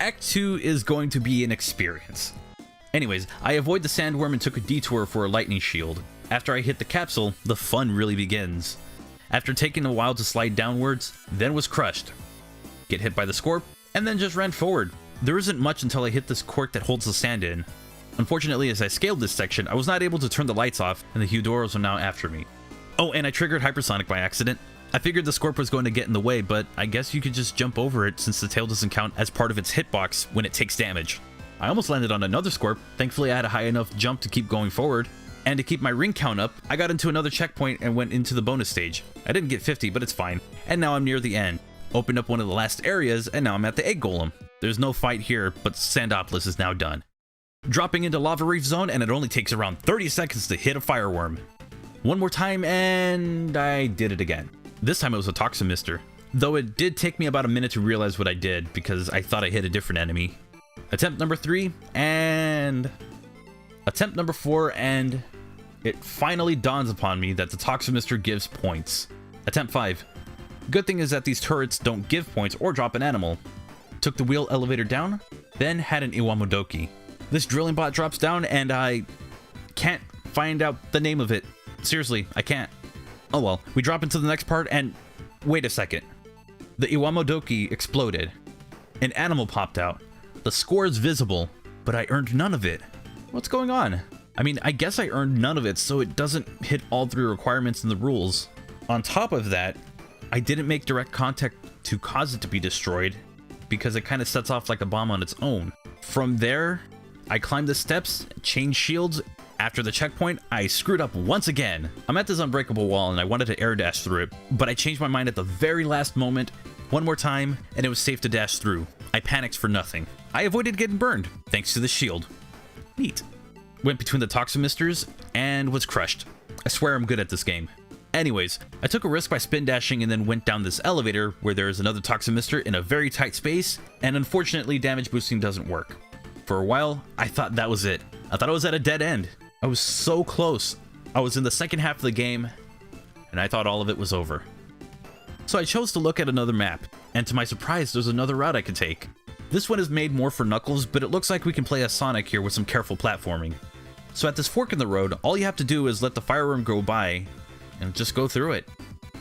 Act 2 is going to be an experience. Anyways, I avoid the sandworm and took a detour for a lightning shield. After I hit the capsule, the fun really begins. After taking a while to slide downwards, then was crushed. Get hit by the scorp, and then just ran forward. There isn't much until I hit this cork that holds the sand in. Unfortunately, as I scaled this section, I was not able to turn the lights off, and the Heudoros are now after me. Oh, and I triggered Hypersonic by accident. I figured the scorp was going to get in the way, but I guess you could just jump over it since the tail doesn't count as part of its hitbox when it takes damage. I almost landed on another scorp. Thankfully, I had a high enough jump to keep going forward. And to keep my ring count up, I got into another checkpoint and went into the bonus stage. I didn't get 50, but it's fine. And now I'm near the end. Opened up one of the last areas, and now I'm at the egg golem. There's no fight here, but Sandopolis is now done. Dropping into Lava Reef Zone, and it only takes around 30 seconds to hit a fireworm. One more time, and I did it again. This time it was a Toximister, though it did take me about a minute to realize what I did, because I thought I hit a different enemy. Attempt number 3, and... Attempt number 4, and... It finally dawns upon me that the Toximister gives points. Attempt 5. Good thing is that these turrets don't give points or drop an animal. Took the wheel elevator down, then had an Iwamodoki. This drilling bot drops down and I can't find out the name of it. Seriously, I can't. Oh well, we drop into the next part and wait a second. The Iwamodoki exploded. An animal popped out. The score is visible, but I earned none of it. What's going on? I mean, I guess I earned none of it, so it doesn't hit all 3 requirements in the rules. On top of that, I didn't make direct contact to cause it to be destroyed because it kind of sets off like a bomb on its own. From there, I climbed the steps, changed shields. After the checkpoint, I screwed up once again. I'm at this unbreakable wall and I wanted to air dash through it, but I changed my mind at the very last moment, one more time, and it was safe to dash through. I panicked for nothing. I avoided getting burned, thanks to the shield. Neat. Went between the toximisters and was crushed. I swear I'm good at this game. Anyways, I took a risk by spin dashing and then went down this elevator where there is another toximister in a very tight space, and unfortunately damage boosting doesn't work. For a while, I thought that was it. I thought I was at a dead end. I was so close. I was in the second half of the game, and I thought all of it was over. So I chose to look at another map, and to my surprise, there's another route I could take. This one is made more for Knuckles, but it looks like we can play as Sonic here with some careful platforming. So at this fork in the road, all you have to do is let the fire room go by, and just go through it.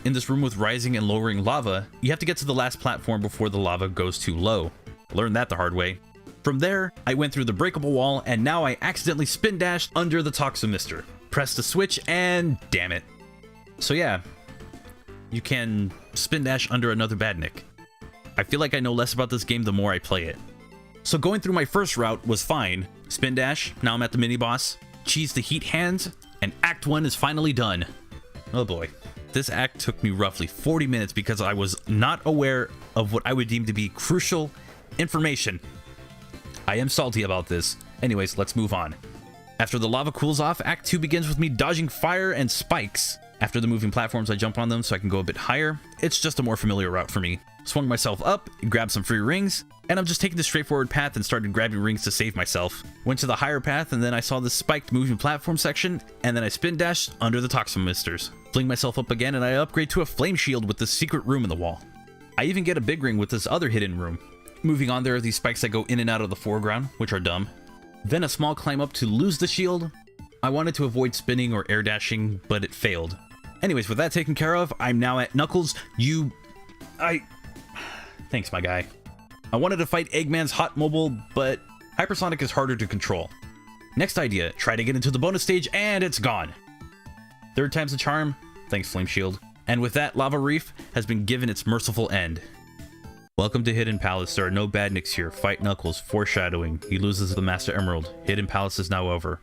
In this room with rising and lowering lava, you have to get to the last platform before the lava goes too low. Learned that the hard way. From there, I went through the breakable wall, and now I accidentally spin dashed under the toximister. Pressed the switch, and damn it. So yeah, you can spin dash under another Badnik. I feel like I know less about this game the more I play it. So going through my first route was fine. Spin dash, now I'm at the mini boss. Cheese the heat hands, and Act 1 is finally done. Oh boy. This act took me roughly 40 minutes because I was not aware of what I would deem to be crucial information. I am salty about this. Anyways, let's move on. After the lava cools off, Act 2 begins with me dodging fire and spikes. After the moving platforms, I jump on them so I can go a bit higher. It's just a more familiar route for me. Swung myself up, grabbed some free rings, and I'm just taking the straightforward path and started grabbing rings to save myself. Went to the higher path, and then I saw this spiked moving platform section, and then I spin dashed under the toximisters. Fling myself up again, and I upgrade to a flame shield with this secret room in the wall. I even get a big ring with this other hidden room. Moving on, there are these spikes that go in and out of the foreground, which are dumb. Then a small climb up to lose the shield. I wanted to avoid spinning or air dashing, but it failed. Anyways, with that taken care of, I'm now at Knuckles. Thanks, my guy. I wanted to fight Eggman's Hot Mobile, but Hypersonic is harder to control. Next idea, try to get into the bonus stage, and it's gone. Third time's the charm. Thanks, Flame Shield. And with that, Lava Reef has been given its merciful end. Welcome to Hidden Palace. There are no Badniks here. Fight Knuckles. Foreshadowing. He loses the Master Emerald. Hidden Palace is now over.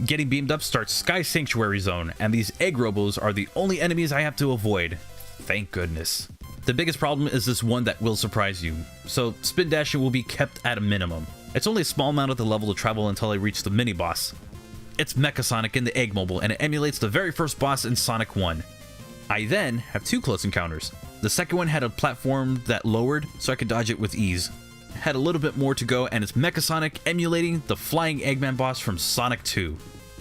Getting beamed up starts Sky Sanctuary Zone, and these egg robos are the only enemies I have to avoid. Thank goodness. The biggest problem is this one that will surprise you, so spin dashing will be kept at a minimum. It's only a small amount of the level to travel until I reach the mini-boss. It's Mecha Sonic in the Egg Mobile, and it emulates the very first boss in Sonic 1. I then have two close encounters. The second one had a platform that lowered, so I could dodge it with ease. Had a little bit more to go, and it's Mecha Sonic emulating the flying Eggman boss from Sonic 2.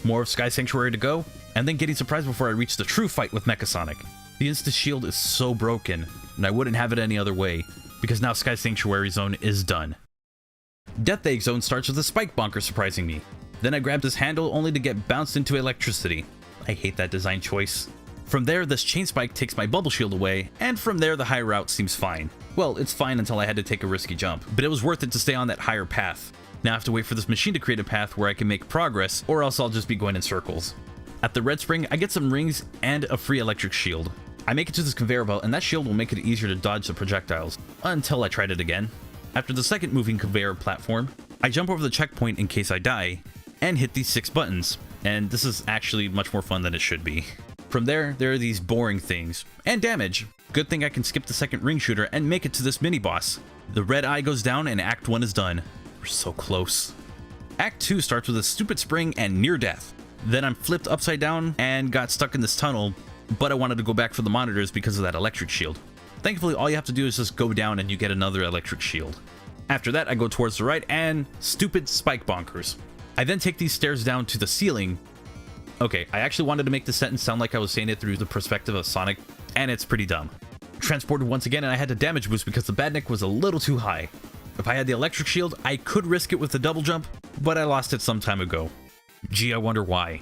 More of Sky Sanctuary to go, and then getting surprised before I reach the true fight with Mecha Sonic. The Insta Shield is so broken, and I wouldn't have it any other way, because now Sky Sanctuary Zone is done. Death Egg Zone starts with a spike bonker surprising me. Then I grab this handle only to get bounced into electricity. I hate that design choice. From there, this chain spike takes my bubble shield away, and from there the high route seems fine. Well, it's fine until I had to take a risky jump, but it was worth it to stay on that higher path. Now I have to wait for this machine to create a path where I can make progress, or else I'll just be going in circles. At the red spring, I get some rings and a free electric shield. I make it to this conveyor belt, and that shield will make it easier to dodge the projectiles, until I tried it again. After the second moving conveyor platform, I jump over the checkpoint in case I die, and hit these 6 buttons, and this is actually much more fun than it should be. From there are these boring things, and damage. Good thing I can skip the second ring shooter and make it to this mini-boss. The red eye goes down and Act 1 is done. We're so close. Act 2 starts with a stupid spring and near death. Then I'm flipped upside down and got stuck in this tunnel, but I wanted to go back for the monitors because of that electric shield. Thankfully, all you have to do is just go down and you get another electric shield. After that, I go towards the right and stupid spike bonkers. I then take these stairs down to the ceiling. Okay, I actually wanted to make this sentence sound like I was saying it through the perspective of Sonic, and it's pretty dumb. Transported once again, and I had to damage boost because the Badnik was a little too high. If I had the electric shield, I could risk it with the double jump, but I lost it some time ago. Gee, I wonder why.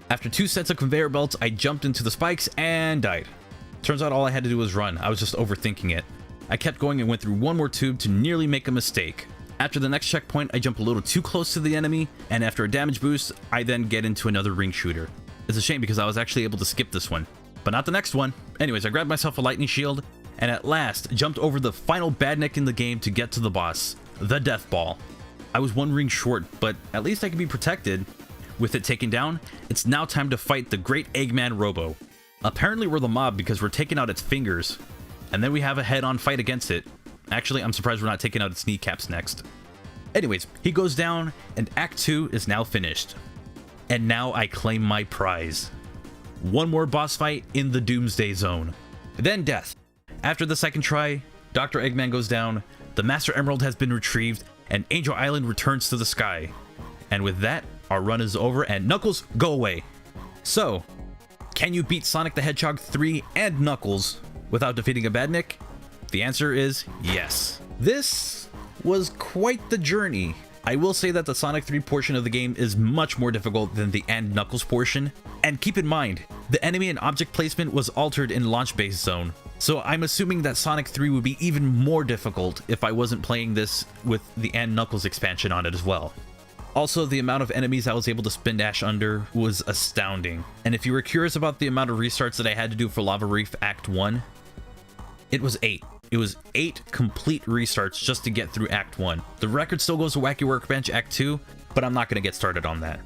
After 2 sets of conveyor belts, I jumped into the spikes and died. Turns out all I had to do was run. I was just overthinking it. I kept going and went through one more tube to nearly make a mistake. After the next checkpoint, I jump a little too close to the enemy, and after a damage boost, I then get into another ring shooter. It's a shame because I was actually able to skip this one, but not the next one. Anyways, I grabbed myself a lightning shield, and at last jumped over the final Badnik in the game to get to the boss, the Death Ball. I was one ring short, but at least I can be protected. With it taken down, it's now time to fight the Great Eggman Robo. Apparently we're the mob because we're taking out its fingers, and then we have a head-on fight against it. Actually, I'm surprised we're not taking out its kneecaps next. Anyways, he goes down, and Act 2 is now finished. And now I claim my prize. One more boss fight in the Doomsday Zone. Then death. After the second try, Dr. Eggman goes down, the Master Emerald has been retrieved, and Angel Island returns to the sky. And with that, our run is over, and Knuckles, go away. So, can you beat Sonic the Hedgehog 3 and Knuckles without defeating a Badnik? The answer is yes. This was quite the journey. I will say that the Sonic 3 portion of the game is much more difficult than the and Knuckles portion. And keep in mind, the enemy and object placement was altered in Launch Base Zone. So I'm assuming that Sonic 3 would be even more difficult if I wasn't playing this with the and Knuckles expansion on it as well. Also, the amount of enemies I was able to spin dash under was astounding. And if you were curious about the amount of restarts that I had to do for Lava Reef Act 1, it was 8. It was 8 complete restarts just to get through Act 1. The record still goes to Wacky Workbench Act 2, but I'm not going to get started on that.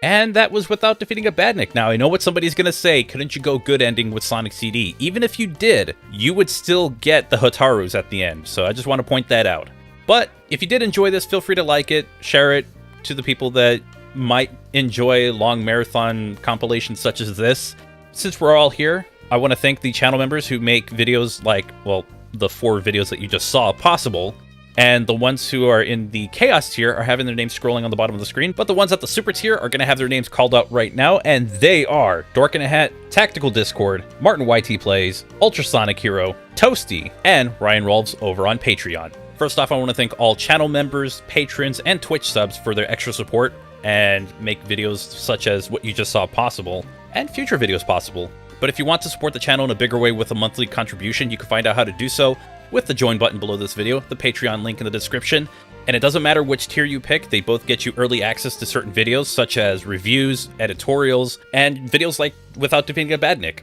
And that was without defeating a Badnik. Now, I know what somebody's going to say, couldn't you go good ending with Sonic CD? Even if you did, you would still get the Hotarus at the end, so I just want to point that out. But if you did enjoy this, feel free to like it, share it to the people that might enjoy long marathon compilations such as this. Since we're all here, I want to thank the channel members who make videos like, well, the 4 videos that you just saw possible. And the ones who are in the Chaos tier are having their names scrolling on the bottom of the screen. But the ones at the Super tier are going to have their names called out right now. And they are Dork in a Hat, Tactical Discord, Martin YT Plays, Ultrasonic Hero, Toasty, and Ryan Rolfs over on Patreon. First off, I want to thank all channel members, patrons, and Twitch subs for their extra support and make videos such as what you just saw possible, and future videos possible. But if you want to support the channel in a bigger way with a monthly contribution, you can find out how to do so with the join button below this video, the Patreon link in the description. And it doesn't matter which tier you pick, they both get you early access to certain videos, such as reviews, editorials, and videos like Without Defeating a Badnik.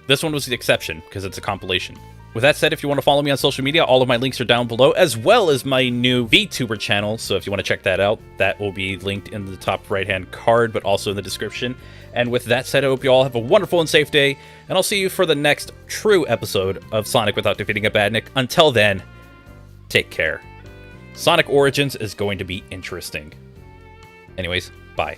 This one was the exception, because it's a compilation. With that said, if you want to follow me on social media, all of my links are down below, as well as my new VTuber channel, so if you want to check that out, that will be linked in the top right-hand card, but also in the description. And with that said, I hope you all have a wonderful and safe day, and I'll see you for the next true episode of Sonic Without Defeating a Badnik. Until then, take care. Sonic Origins is going to be interesting. Anyways, bye.